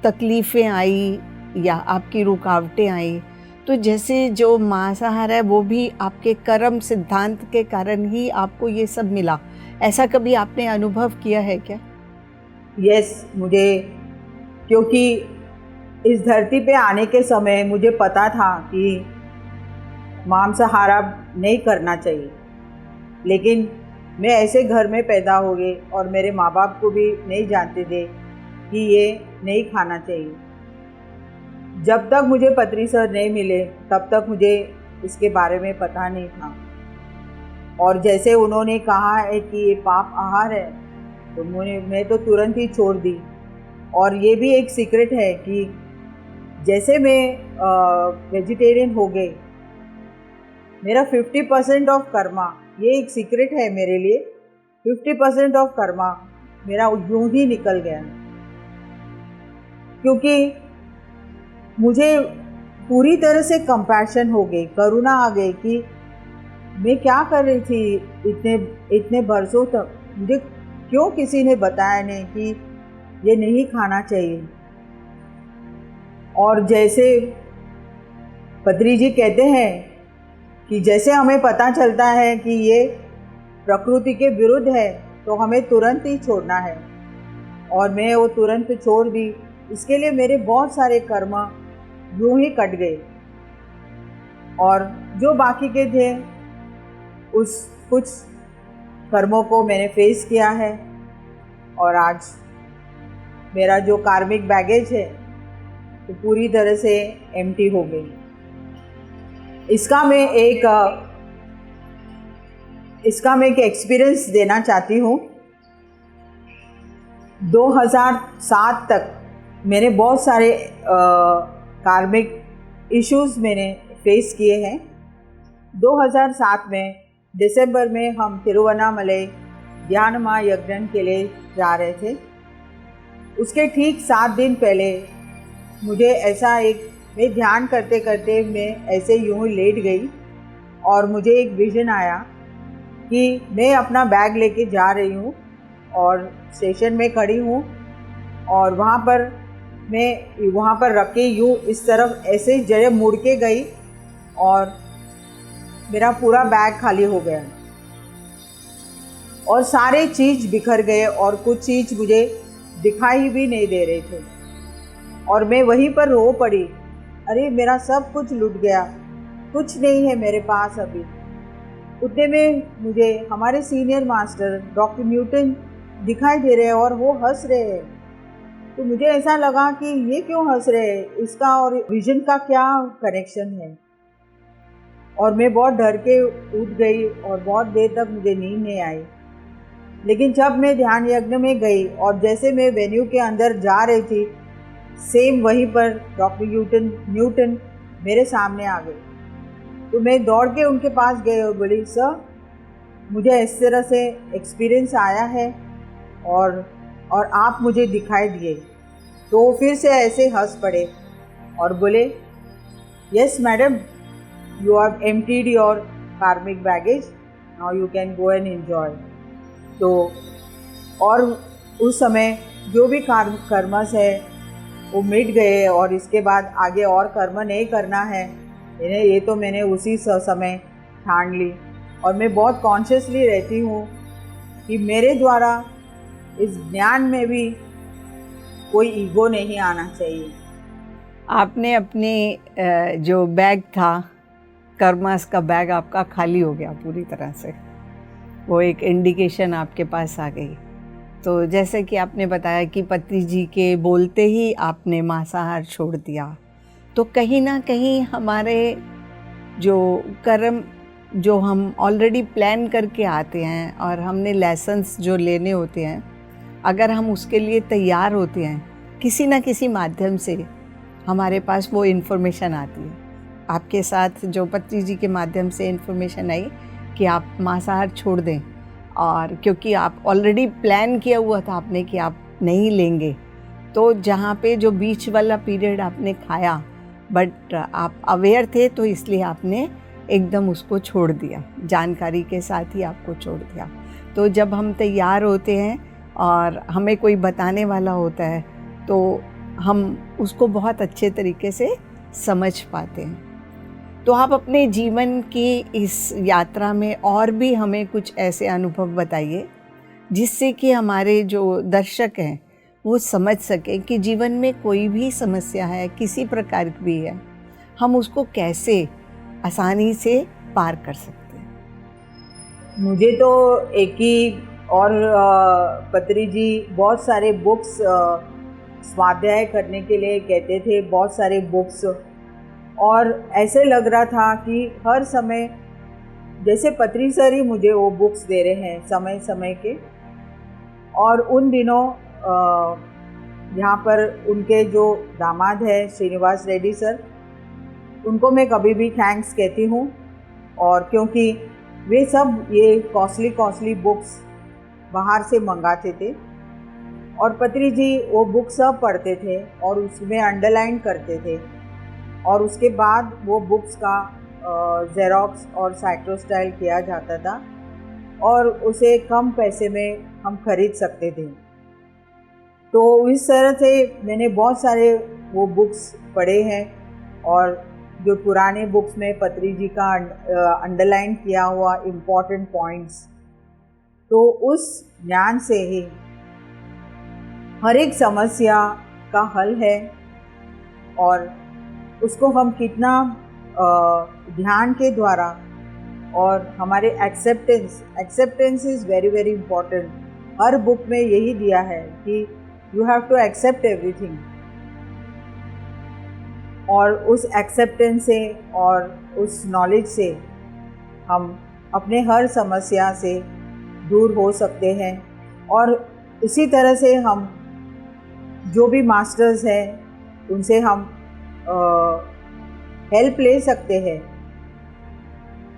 तकलीफ़ें आई या आपकी रुकावटें आई, तो जैसे जो मांसाहार है वो भी आपके कर्म सिद्धांत के कारण ही आपको ये सब मिला, ऐसा कभी आपने अनुभव किया है क्या? यस, मुझे, क्योंकि इस धरती पे आने के समय मुझे पता था कि मांसाहार नहीं करना चाहिए, लेकिन मैं ऐसे घर में पैदा हो गई और मेरे माँ बाप को भी नहीं जानते थे कि ये नहीं खाना चाहिए। जब तक मुझे पत्री सर नहीं मिले तब तक मुझे इसके बारे में पता नहीं था। और जैसे उन्होंने कहा है कि ये पाप आहार है, तो मैं तो तुरंत ही छोड़ दी। और ये भी एक सीक्रेट है कि जैसे मैं वेजिटेरियन हो गई, मेरा 50% ऑफ कर्मा, ये एक सीक्रेट है मेरे लिए, 50% ऑफ कर्मा मेरा यूं ही निकल गया, क्योंकि मुझे पूरी तरह से कंपैशन हो गई, करुणा आ गई कि मैं क्या कर रही थी इतने बरसों तक। मुझे क्यों किसी ने बताया नहीं कि ये नहीं खाना चाहिए। और जैसे पत्री जी कहते हैं कि जैसे हमें पता चलता है कि ये प्रकृति के विरुद्ध है, तो हमें तुरंत ही छोड़ना है, और मैं वो तुरंत छोड़ दी। इसके लिए मेरे बहुत सारे कर्म यूं ही कट गए, और जो बाकी के थे उस कुछ कर्मों को मैंने फेस किया है, और आज मेरा जो कार्मिक बैगेज है तो पूरी तरह से एम्प्टी हो गई। इसका मैं एक एक्सपीरियंस देना चाहती हूँ। 2007 तक मैंने बहुत सारे कार्मिक इश्यूज़ मैंने फेस किए हैं। 2007 में दिसंबर में हम तिरुवन्नामलई ध्यान महायज्ञ के लिए जा रहे थे। उसके ठीक 7 दिन पहले मुझे मैं ध्यान करते करते मैं ऐसे यूं ही लेट गई, और मुझे एक विज़न आया कि मैं अपना बैग लेके जा रही हूँ और स्टेशन में खड़ी हूँ, और वहाँ पर रख के यूँ इस तरफ ऐसे जगह मुड़ के गई, और मेरा पूरा बैग खाली हो गया और सारे चीज़ बिखर गए, और कुछ चीज़ मुझे दिखाई भी नहीं दे रहे थे, और मैं वहीं पर रो पड़ी। अरे मेरा सब कुछ लुट गया, कुछ नहीं है मेरे पास अभी। उतने में मुझे हमारे सीनियर मास्टर डॉक्टर न्यूटन दिखाई दे रहे हैं, और वो हंस रहे हैं। तो मुझे ऐसा लगा कि ये क्यों हंस रहे हैं, इसका और विजन का क्या कनेक्शन है। और मैं बहुत डर के उठ गई, और बहुत देर तक मुझे नींद नहीं आई। लेकिन जब मैं ध्यान यज्ञ में गई और जैसे मैं वेन्यू के अंदर जा रही थी, सेम वहीं पर डॉक्टर न्यूटन मेरे सामने आ गए। तो मैं दौड़ के उनके पास गई और बोली, सर मुझे इस तरह से एक्सपीरियंस आया है, और आप मुझे दिखाई दिए। तो वो फिर से ऐसे हंस पड़े और बोले, yes madam, you have emptied your karmic baggage, now you can go and enjoy. तो और उस समय जो भी कर्मस है वो मिट गए, और इसके बाद आगे और कर्म नहीं करना है, मैंने उसी समय ठान ली। और मैं बहुत कॉन्शियसली रहती हूँ कि मेरे द्वारा इस ज्ञान में भी कोई ईगो नहीं आना चाहिए। आपने अपने जो बैग था, कर्मास का बैग आपका खाली हो गया पूरी तरह से, वो एक इंडिकेशन आपके पास आ गई। तो जैसे कि आपने बताया कि पति जी के बोलते ही आपने मांसाहार छोड़ दिया, तो कहीं ना कहीं हमारे जो कर्म जो हम ऑलरेडी प्लान करके आते हैं और हमने लेसन्स जो लेने होते हैं, अगर हम उसके लिए तैयार होते हैं, किसी ना किसी माध्यम से हमारे पास वो इन्फॉर्मेशन आती है। आपके साथ जो पति जी के माध्यम से इन्फॉर्मेशन आई कि आप मांसाहार छोड़ दें, और क्योंकि आप ऑलरेडी प्लान किया हुआ था आपने कि आप नहीं लेंगे, तो जहाँ पे जो बीच वाला पीरियड आपने खाया, बट आप अवेयर थे तो इसलिए आपने एकदम उसको छोड़ दिया, जानकारी के साथ ही आपको छोड़ दिया। तो जब हम तैयार होते हैं और हमें कोई बताने वाला होता है तो हम उसको बहुत अच्छे तरीके से समझ पाते हैं। तो आप अपने जीवन की इस यात्रा में और भी हमें कुछ ऐसे अनुभव बताइए जिससे कि हमारे जो दर्शक हैं वो समझ सकें कि जीवन में कोई भी समस्या है, किसी प्रकार की भी है, हम उसको कैसे आसानी से पार कर सकते हैं। मुझे तो एक ही और पत्री जी बहुत सारे बुक्स स्वाध्याय करने के लिए कहते थे, बहुत सारे बुक्स, और ऐसे लग रहा था कि हर समय जैसे पत्री सर ही मुझे वो बुक्स दे रहे हैं समय समय के। और उन दिनों यहाँ पर उनके जो दामाद है श्रीनिवास रेड्डी सर, उनको मैं कभी भी थैंक्स कहती हूँ, और क्योंकि वे सब ये कॉस्टली बुक्स बाहर से मंगाते थे और पत्री जी वो बुक सब पढ़ते थे और उसमें अंडरलाइन करते थे, और उसके बाद वो बुक्स का ज़ेरॉक्स और साइक्लोस्टाइल किया जाता था और उसे कम पैसे में हम खरीद सकते थे। तो इस तरह से मैंने बहुत सारे वो बुक्स पढ़े हैं, और जो पुराने बुक्स में पत्री जी का अंडरलाइन किया हुआ इम्पोर्टेंट पॉइंट्स, तो उस ज्ञान से ही हर एक समस्या का हल है, और उसको हम कितना ध्यान के द्वारा और हमारे acceptance is very very important. हर बुक में यही दिया है कि you have to accept everything, और उस एक्सेप्टेंस से और उस नॉलेज से हम अपने हर समस्या से दूर हो सकते हैं। और इसी तरह से हम जो भी मास्टर्स हैं उनसे हम हेल्प ले सकते हैं,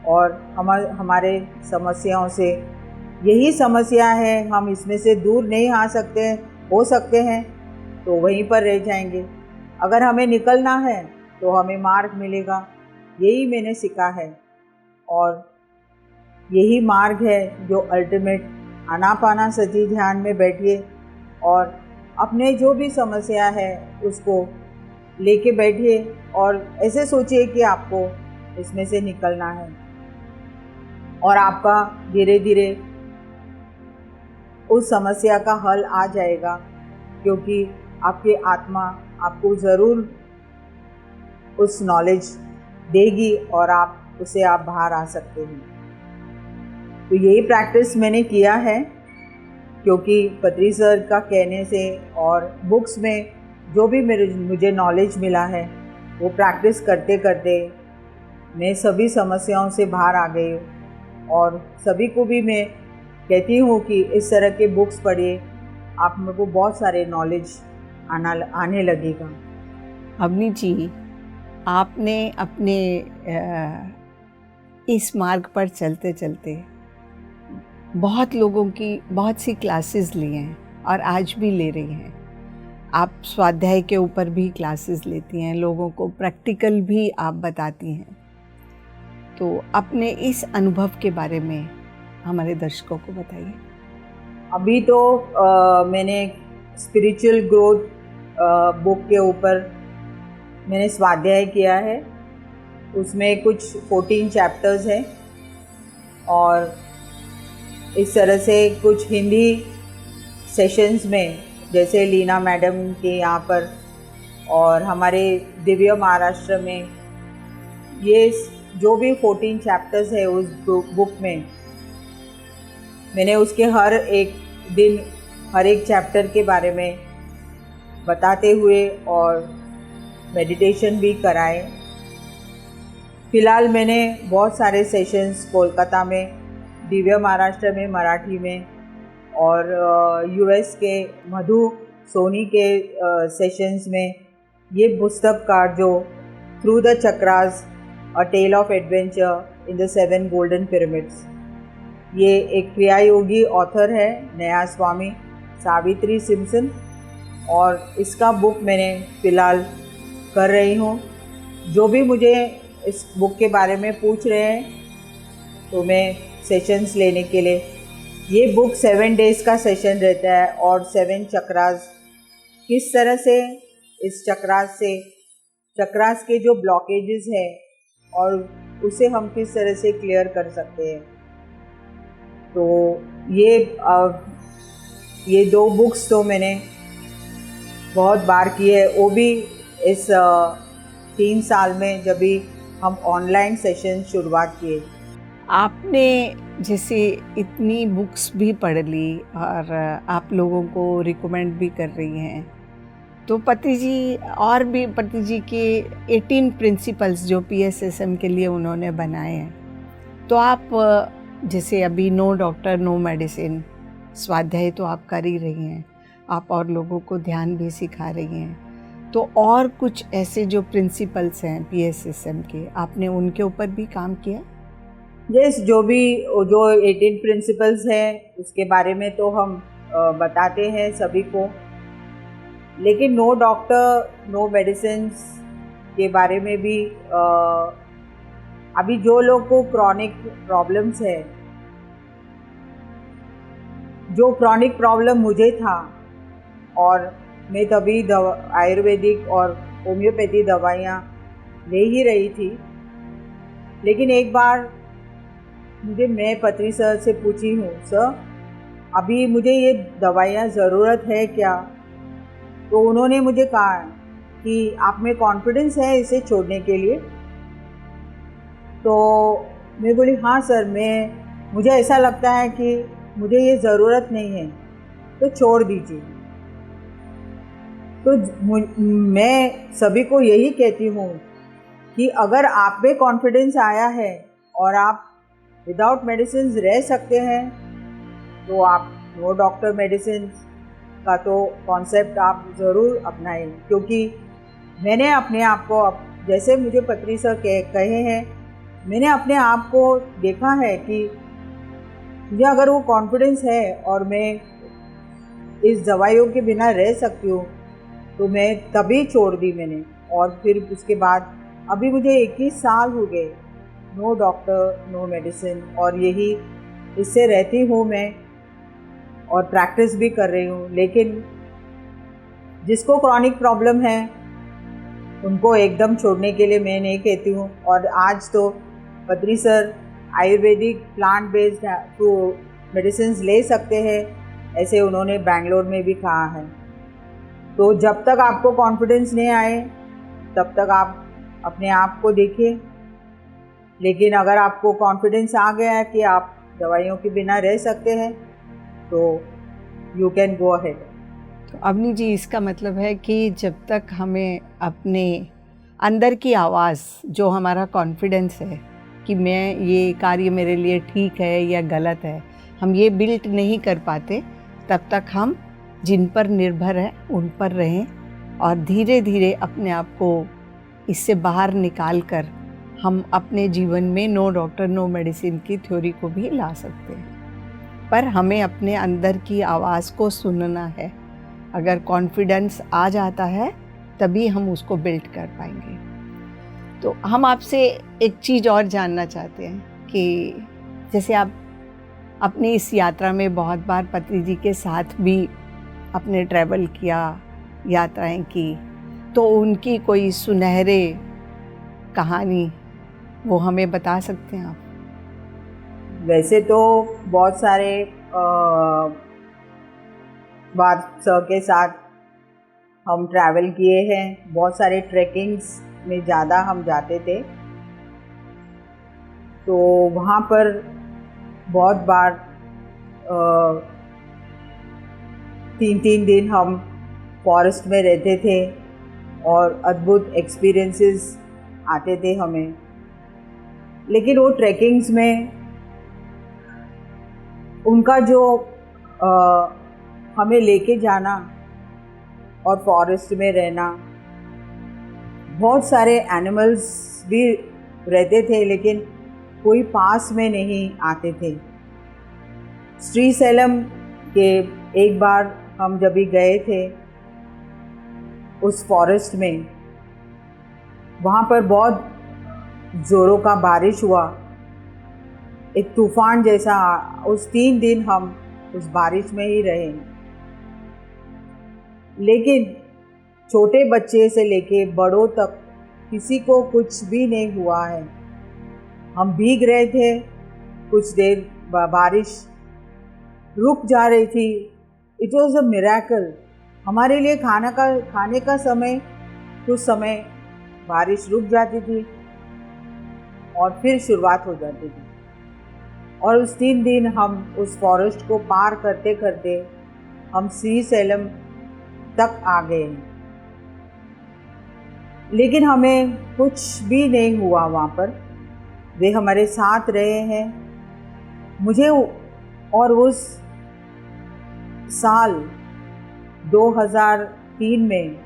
और हमारे समस्याओं से यही समस्या है, हम इसमें से दूर नहीं हो सकते हैं तो वहीं पर रह जाएंगे। अगर हमें निकलना है तो हमें मार्ग मिलेगा, यही मैंने सीखा है, और यही मार्ग है जो अल्टीमेट आनापानासती ध्यान में बैठिए और अपने जो भी समस्या है उसको लेके बैठिए और ऐसे सोचिए कि आपको इसमें से निकलना है, और आपका धीरे धीरे उस समस्या का हल आ जाएगा, क्योंकि आपकी आत्मा आपको ज़रूर उस नॉलेज देगी और उससे आप बाहर आ सकते हैं। तो यही प्रैक्टिस मैंने किया है, क्योंकि पत्री सर का कहने से और बुक्स में जो भी मुझे नॉलेज मिला है वो प्रैक्टिस करते करते मैं सभी समस्याओं से बाहर आ गई हूँ। और सभी को भी मैं कहती हूँ कि इस तरह के बुक्स पढ़िए, आप मेरे को बहुत सारे नॉलेज आने लगेगा। अवनी जी, आपने अपने इस मार्ग पर चलते चलते बहुत लोगों की बहुत सी क्लासेस ली हैं और आज भी ले रही हैं। आप स्वाध्याय के ऊपर भी क्लासेस लेती हैं, लोगों को प्रैक्टिकल भी आप बताती हैं। तो अपने इस अनुभव के बारे में हमारे दर्शकों को बताइए। अभी तो मैंने स्पिरिचुअल ग्रोथ बुक के ऊपर मैंने स्वाध्याय किया है, उसमें कुछ 14 चैप्टर्स हैं और इस तरह से कुछ हिंदी सेशंस में, जैसे लीना मैडम के यहाँ पर और हमारे दिव्य महाराष्ट्र में, ये जो भी 14 चैप्टर्स है उस बुक में, मैंने उसके हर एक दिन हर एक चैप्टर के बारे में बताते हुए और मेडिटेशन भी कराए। फ़िलहाल मैंने बहुत सारे सेशंस कोलकाता में, दिव्य महाराष्ट्र में मराठी में और यूएस के मधु सोनी के सेशंस में ये पुस्तक का जो through the chakras a tale of adventure in the 7 golden pyramids, ये एक क्रिया योगी ऑथर है नया स्वामी सावित्री सिम्पसन, और इसका बुक मैंने फ़िलहाल कर रही हूँ। जो भी मुझे इस बुक के बारे में पूछ रहे हैं तो मैं सेशंस लेने के लिए, ये बुक 7 डेज़ का सेशन रहता है और 7 चक्रास, किस तरह से इस चक्रास के जो ब्लॉकेजेस हैं और उसे हम किस तरह से क्लियर कर सकते हैं। तो ये 2 बुक्स तो मैंने बहुत बार किए है, वो भी इस 3 साल में जब भी हम ऑनलाइन सेशन शुरुआत किए। आपने जैसे इतनी बुक्स भी पढ़ ली और आप लोगों को रिकमेंड भी कर रही हैं, तो पति जी के 18 प्रिंसिपल्स जो PSSM के लिए उन्होंने बनाए हैं, तो आप जैसे अभी नो डॉक्टर नो मेडिसिन स्वाध्याय तो आप कर ही रही हैं, आप और लोगों को ध्यान भी सिखा रही हैं, तो और कुछ ऐसे जो प्रिंसिपल्स हैं PSSM के, आपने उनके ऊपर भी काम किया? यस, जो 18 प्रिंसिपल्स हैं उसके बारे में तो हम बताते हैं सभी को, लेकिन नो डॉक्टर नो मेडिसिन्स के बारे में भी अभी जो लोग को क्रॉनिक प्रॉब्लम्स है, जो क्रॉनिक प्रॉब्लम मुझे था और मैं तभी आयुर्वेदिक और होम्योपैथी दवाइयाँ ले ही रही थी, लेकिन एक बार मैं पत्री सर से पूछी हूँ, सर अभी मुझे ये दवाइयाँ ज़रूरत है क्या? तो उन्होंने मुझे कहा कि आप में कॉन्फिडेंस है इसे छोड़ने के लिए? तो मैं बोली हाँ सर, मुझे ऐसा लगता है कि मुझे ये ज़रूरत नहीं है, तो छोड़ दीजिए। तो मैं सभी को यही कहती हूँ कि अगर आप में कॉन्फिडेंस आया है और आप विदाउट मेडिसिन रह सकते हैं, तो आप नो डॉक्टर मेडिसिन का तो कॉन्सेप्ट आप ज़रूर अपनाएं, क्योंकि मैंने अपने आप को, जैसे मुझे पत्री सर कहे हैं, मैंने अपने आप को देखा है कि मुझे अगर वो कॉन्फिडेंस है और मैं इस दवाइयों के बिना रह सकती हूँ, तो मैं तभी छोड़ दी मैंने। और फिर उसके बाद अभी मुझे 21 साल हो गए, नो डॉक्टर नो मेडिसिन, और यही इससे रहती हूँ मैं और प्रैक्टिस भी कर रही हूँ। लेकिन जिसको क्रॉनिक प्रॉब्लम है उनको एकदम छोड़ने के लिए मैं नहीं कहती हूँ। और आज तो पत्री सर आयुर्वेदिक प्लांट बेस्ड तो मेडिसिन ले सकते हैं, ऐसे उन्होंने बेंगलोर में भी कहा है। तो जब तक आपको कॉन्फिडेंस नहीं आए तब तक आप अपने आप को देखिए, लेकिन अगर आपको कॉन्फिडेंस आ गया है कि आप दवाइयों के बिना रह सकते हैं, तो यू कैन गो अहेड। तो अवनी जी, इसका मतलब है कि जब तक हमें अपने अंदर की आवाज़, जो हमारा कॉन्फिडेंस है कि मैं ये कार्य मेरे लिए ठीक है या गलत है, हम ये बिल्ट नहीं कर पाते, तब तक हम जिन पर निर्भर हैं उन पर रहें और धीरे धीरे अपने आप को इससे बाहर निकाल कर हम अपने जीवन में नो डॉक्टर नो मेडिसिन की थ्योरी को भी ला सकते हैं। पर हमें अपने अंदर की आवाज़ को सुनना है। अगर कॉन्फिडेंस आ जाता है तभी हम उसको बिल्ड कर पाएंगे। तो हम आपसे एक चीज़ और जानना चाहते हैं कि जैसे आप अपनी इस यात्रा में बहुत बार पति जी के साथ भी अपने ट्रैवल किया, यात्राएं की, तो उनकी कोई सुनहरे कहानी वो हमें बता सकते हैं आप? वैसे तो बहुत सारे बार सर के साथ हम ट्रैवल किए हैं, बहुत सारे ट्रैकिंग्स में ज़्यादा हम जाते थे, तो वहाँ पर बहुत बार 3-3 दिन हम फॉरेस्ट में रहते थे और अद्भुत एक्सपीरियंसेस आते थे हमें। लेकिन वो ट्रैकिंग्स में उनका जो हमें लेके जाना और फॉरेस्ट में रहना, बहुत सारे एनिमल्स भी रहते थे लेकिन कोई पास में नहीं आते थे। श्रीशैलम के एक बार हम जब भी गए थे उस फॉरेस्ट में, वहाँ पर बहुत ज़ोरों का बारिश हुआ, एक तूफ़ान जैसा। उस 3 दिन हम उस बारिश में ही रहे, लेकिन छोटे बच्चे से लेके बड़ों तक किसी को कुछ भी नहीं हुआ है। हम भीग रहे थे, कुछ देर बारिश रुक जा रही थी। It was a miracle. हमारे लिए खाने का समय, कुछ समय बारिश रुक जाती थी और फिर शुरुआत हो जाती थी। और उस 3 दिन हम उस फॉरेस्ट को पार करते करते हम श्रीशैलम तक आ गए, लेकिन हमें कुछ भी नहीं हुआ वहाँ पर। वे हमारे साथ रहे हैं। मुझे और उस साल 2003 में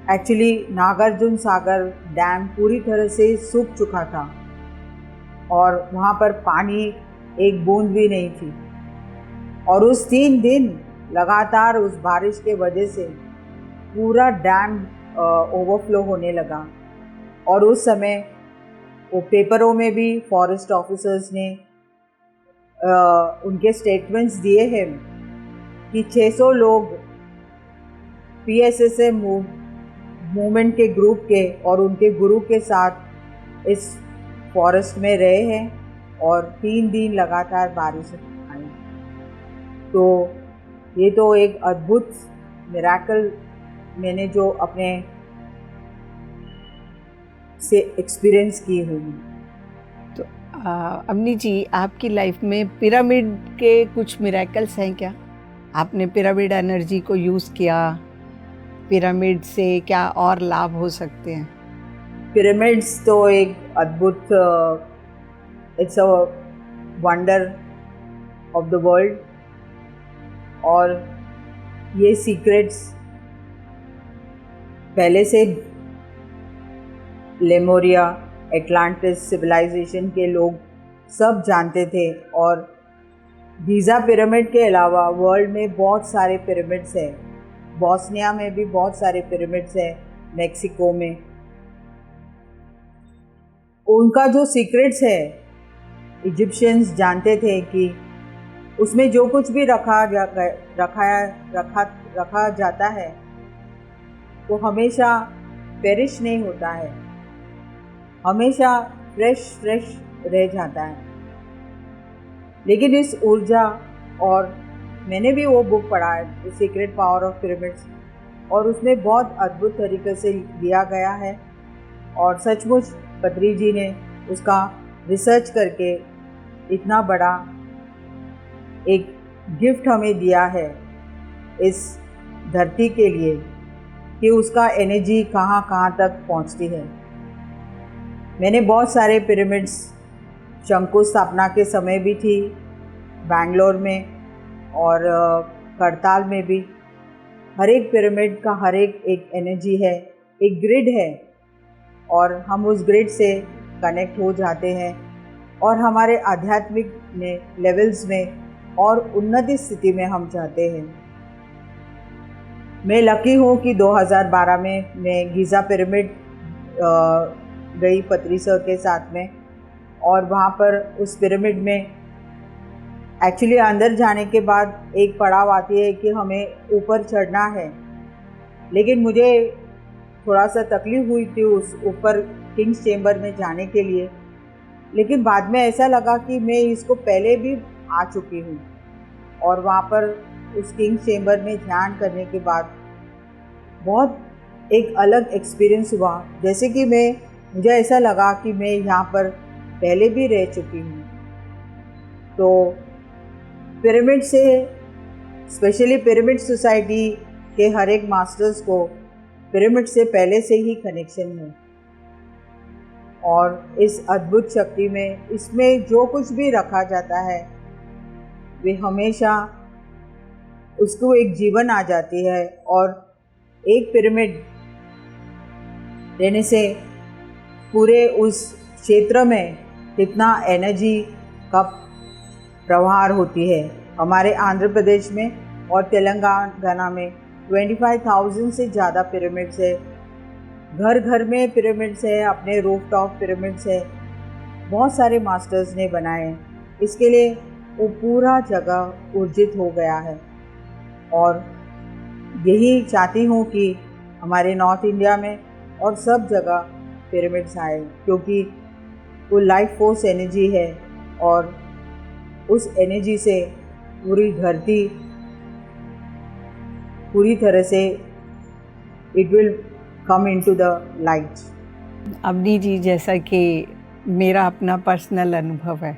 एक्चुअली नागार्जुन सागर डैम पूरी तरह से सूख चुका था और वहाँ पर पानी एक बूंद भी नहीं थी। और उस 3 दिन लगातार उस बारिश के वजह से पूरा डैम ओवरफ्लो होने लगा। और उस समय वो पेपरों में भी फॉरेस्ट ऑफिसर्स ने उनके स्टेटमेंट्स दिए हैं कि 600 लोग PSSA मूवमेंट के ग्रुप के और उनके गुरु के साथ इस फॉरेस्ट में रहे हैं और 3 दिन लगातार बारिश आई। तो ये तो एक अद्भुत मिरेकल मैंने जो अपने से एक्सपीरियंस की हुई। तो अवनी जी, आपकी लाइफ में पिरामिड के कुछ मिरेकल्स हैं क्या? आपने पिरामिड एनर्जी को यूज़ किया, पिरामिड से क्या और लाभ हो सकते हैं? पिरामिड्स तो एक अद्भुत, it's a wonder of the world. और ये सीक्रेट्स पहले से लेमोरिया, एटलांटिस सिविलाइजेशन के लोग सब जानते थे। और गीज़ा पिरामिड के अलावा वर्ल्ड में बहुत सारे पिरामिड्स हैं। बॉस्निया में भी बहुत सारे पिरामिड्स हैं, मेक्सिको में। उनका जो सीक्रेट्स है, इजिप्शियंस जानते थे कि उसमें जो कुछ भी रखा जाता है वो हमेशा पेरिश नहीं होता है, हमेशा फ्रेश रह जाता है। लेकिन इस ऊर्जा, और मैंने भी वो बुक पढ़ा है, the secret power of pyramids, और उसमें बहुत अद्भुत तरीके से दिया गया है। और सचमुच पत्री जी ने उसका रिसर्च करके इतना बड़ा एक गिफ्ट हमें दिया है इस धरती के लिए कि उसका एनर्जी कहाँ कहाँ तक पहुँचती है। मैंने बहुत सारे पिरामिड्स शंकुस्थापना के समय भी थी, बैंगलोर में और करताल में भी। हर एक पिरामिड का हर एक एनर्जी है, एक ग्रिड है, और हम उस ग्रिड से कनेक्ट हो जाते हैं और हमारे आध्यात्मिक लेवल्स में और उन्नति स्थिति में हम जाते हैं। मैं लकी हूँ कि 2012 में मैं गीज़ा पिरामिड गई पत्री सर के साथ में, और वहाँ पर उस पिरामिड में एक्चुअली अंदर जाने के बाद एक पड़ाव आती है कि हमें ऊपर चढ़ना है। लेकिन मुझे थोड़ा सा तकलीफ़ हुई थी उस ऊपर किंग्स चेंबर में जाने के लिए, लेकिन बाद में ऐसा लगा कि मैं इसको पहले भी आ चुकी हूँ। और वहाँ पर उस किंग्स चेंबर में ध्यान करने के बाद बहुत एक अलग एक्सपीरियंस हुआ, जैसे कि मुझे ऐसा लगा कि मैं यहाँ पर पहले भी रह चुकी हूँ। तो पिरामिड से, स्पेशली पिरामिड सोसाइटी के हर एक मास्टर्स को पिरामिड से पहले से ही कनेक्शन है, और इस अद्भुत शक्ति में, इसमें जो कुछ भी रखा जाता है वे हमेशा उसको एक जीवन आ जाती है। और एक पिरामिड रहने से पूरे उस क्षेत्र में कितना एनर्जी का प्रवाह होती है। हमारे आंध्र प्रदेश में और तेलंगाना में 25,000 से ज़्यादा पिरामिड्स है। घर घर में पिरामिड्स है, अपने रूफटॉप पिरामिड्स है, बहुत सारे मास्टर्स ने बनाए। इसके लिए वो पूरा जगह ऊर्जित हो गया है, और यही चाहती हूँ कि हमारे नॉर्थ इंडिया में और सब जगह पिरामिड्स आए, क्योंकि वो लाइफ फोर्स एनर्जी है, और उस एनर्जी से पूरी धरती पूरी तरह से it will come into the light. Avani ji, जैसा कि मेरा अपना पर्सनल अनुभव है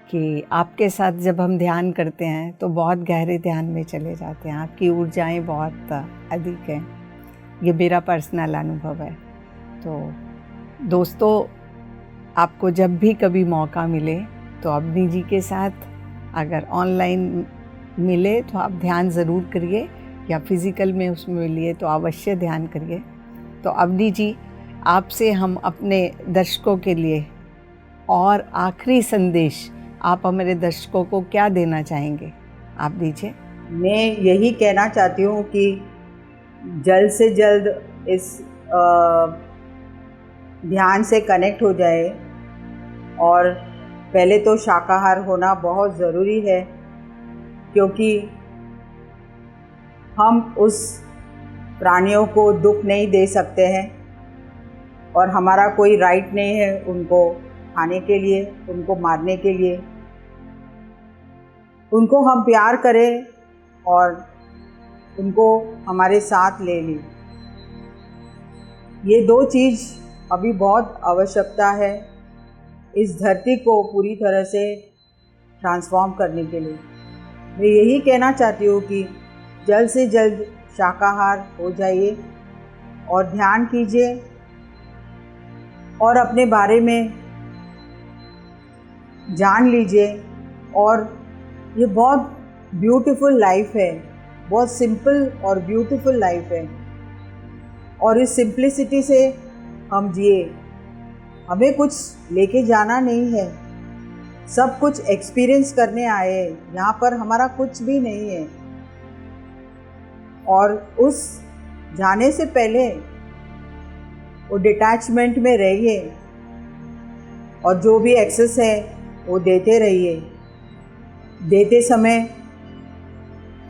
कि आपके साथ जब हम ध्यान करते हैं तो बहुत गहरे ध्यान में चले जाते हैं, आपकी ऊर्जाएं बहुत अधिक हैं। ये मेरा पर्सनल अनुभव है। तो दोस्तों, आपको जब भी कभी मौका मिले तो अवनी जी के साथ अगर ऑनलाइन मिले तो आप ध्यान ज़रूर करिए, या फिज़िकल में उसमें मिलिए तो अवश्य ध्यान करिए। तो अवनी जी, आपसे हम अपने दर्शकों के लिए और आखिरी संदेश आप हमारे दर्शकों को क्या देना चाहेंगे, आप दीजिए। मैं यही कहना चाहती हूँ कि जल्द से जल्द इस ध्यान से कनेक्ट हो जाए, और पहले तो शाकाहार होना बहुत ज़रूरी है, क्योंकि हम उस प्राणियों को दुख नहीं दे सकते हैं, और हमारा कोई राइट नहीं है उनको खाने के लिए, उनको मारने के लिए। उनको हम प्यार करें और उनको हमारे साथ ले लें। ये दो चीज़ अभी बहुत आवश्यकता है इस धरती को पूरी तरह से ट्रांसफॉर्म करने के लिए। मैं यही कहना चाहती हूँ कि जल्द से जल्द शाकाहार हो जाइए और ध्यान कीजिए, और अपने बारे में जान लीजिए। और ये बहुत ब्यूटीफुल लाइफ है, बहुत सिंपल और ब्यूटीफुल लाइफ है, और इस सिंप्लिसिटी से हम जिए। हमें कुछ लेके जाना नहीं है, सब कुछ एक्सपीरियंस करने आए हैं। यहाँ पर हमारा कुछ भी नहीं है, और उस जाने से पहले वो डिटैचमेंट में रहिए, और जो भी एक्सेस है वो देते रहिए। देते समय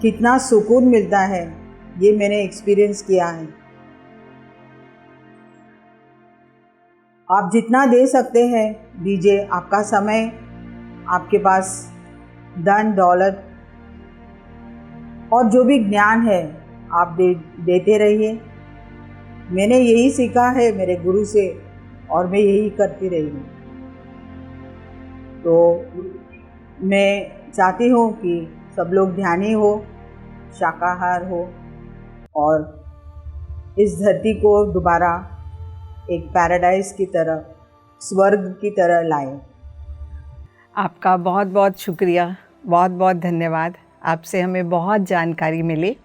कितना सुकून मिलता है, ये मैंने एक्सपीरियंस किया है। आप जितना दे सकते हैं दीजिए। आपका समय, आपके पास धन दौलत और जो भी ज्ञान है आप देते रहिए। मैंने यही सीखा है मेरे गुरु से, और मैं यही करती रही हूँ। तो मैं चाहती हूँ कि सब लोग ध्यानी हो, शाकाहार हो, और इस धरती को दोबारा एक पैराडाइज की तरह, स्वर्ग की तरह लाएं। आपका बहुत बहुत शुक्रिया, बहुत बहुत धन्यवाद। आपसे हमें बहुत जानकारी मिली।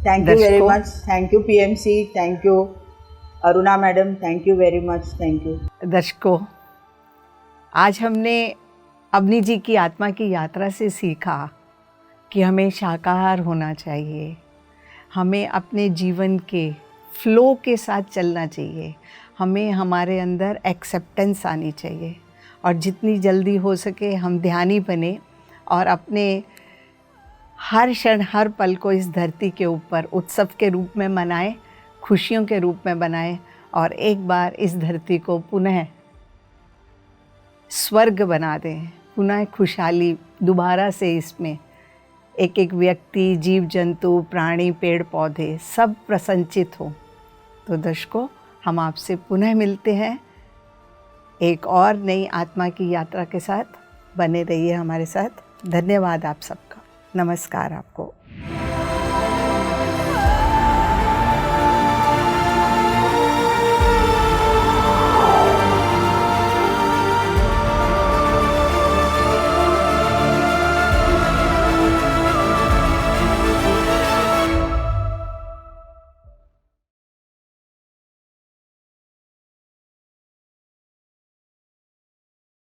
Thank you very much. Thank you PMC, thank you Aruna madam, thank you very much, thank you. दर्शकों, आज हमने अवनी जी की आत्मा की यात्रा से सीखा कि हमें शाकाहार होना चाहिए, हमें अपने जीवन के फ्लो के साथ चलना चाहिए, हमें हमारे अंदर एक्सेप्टेंस आनी चाहिए, और जितनी जल्दी हो सके हम ध्यानी बने और अपने हर क्षण हर पल को इस धरती के ऊपर उत्सव के रूप में मनाएं, खुशियों के रूप में बनाएं, और एक बार इस धरती को पुनः स्वर्ग बना दें, पुनः खुशहाली दोबारा से इसमें एक एक व्यक्ति, जीव जंतु, प्राणी, पेड़ पौधे सब प्रसन्नचित हो। तो दर्शकों, हम आपसे पुनः मिलते हैं एक और नई आत्मा की यात्रा के साथ। बने रहिए हमारे साथ। धन्यवाद आप सबका। नमस्कार आपको।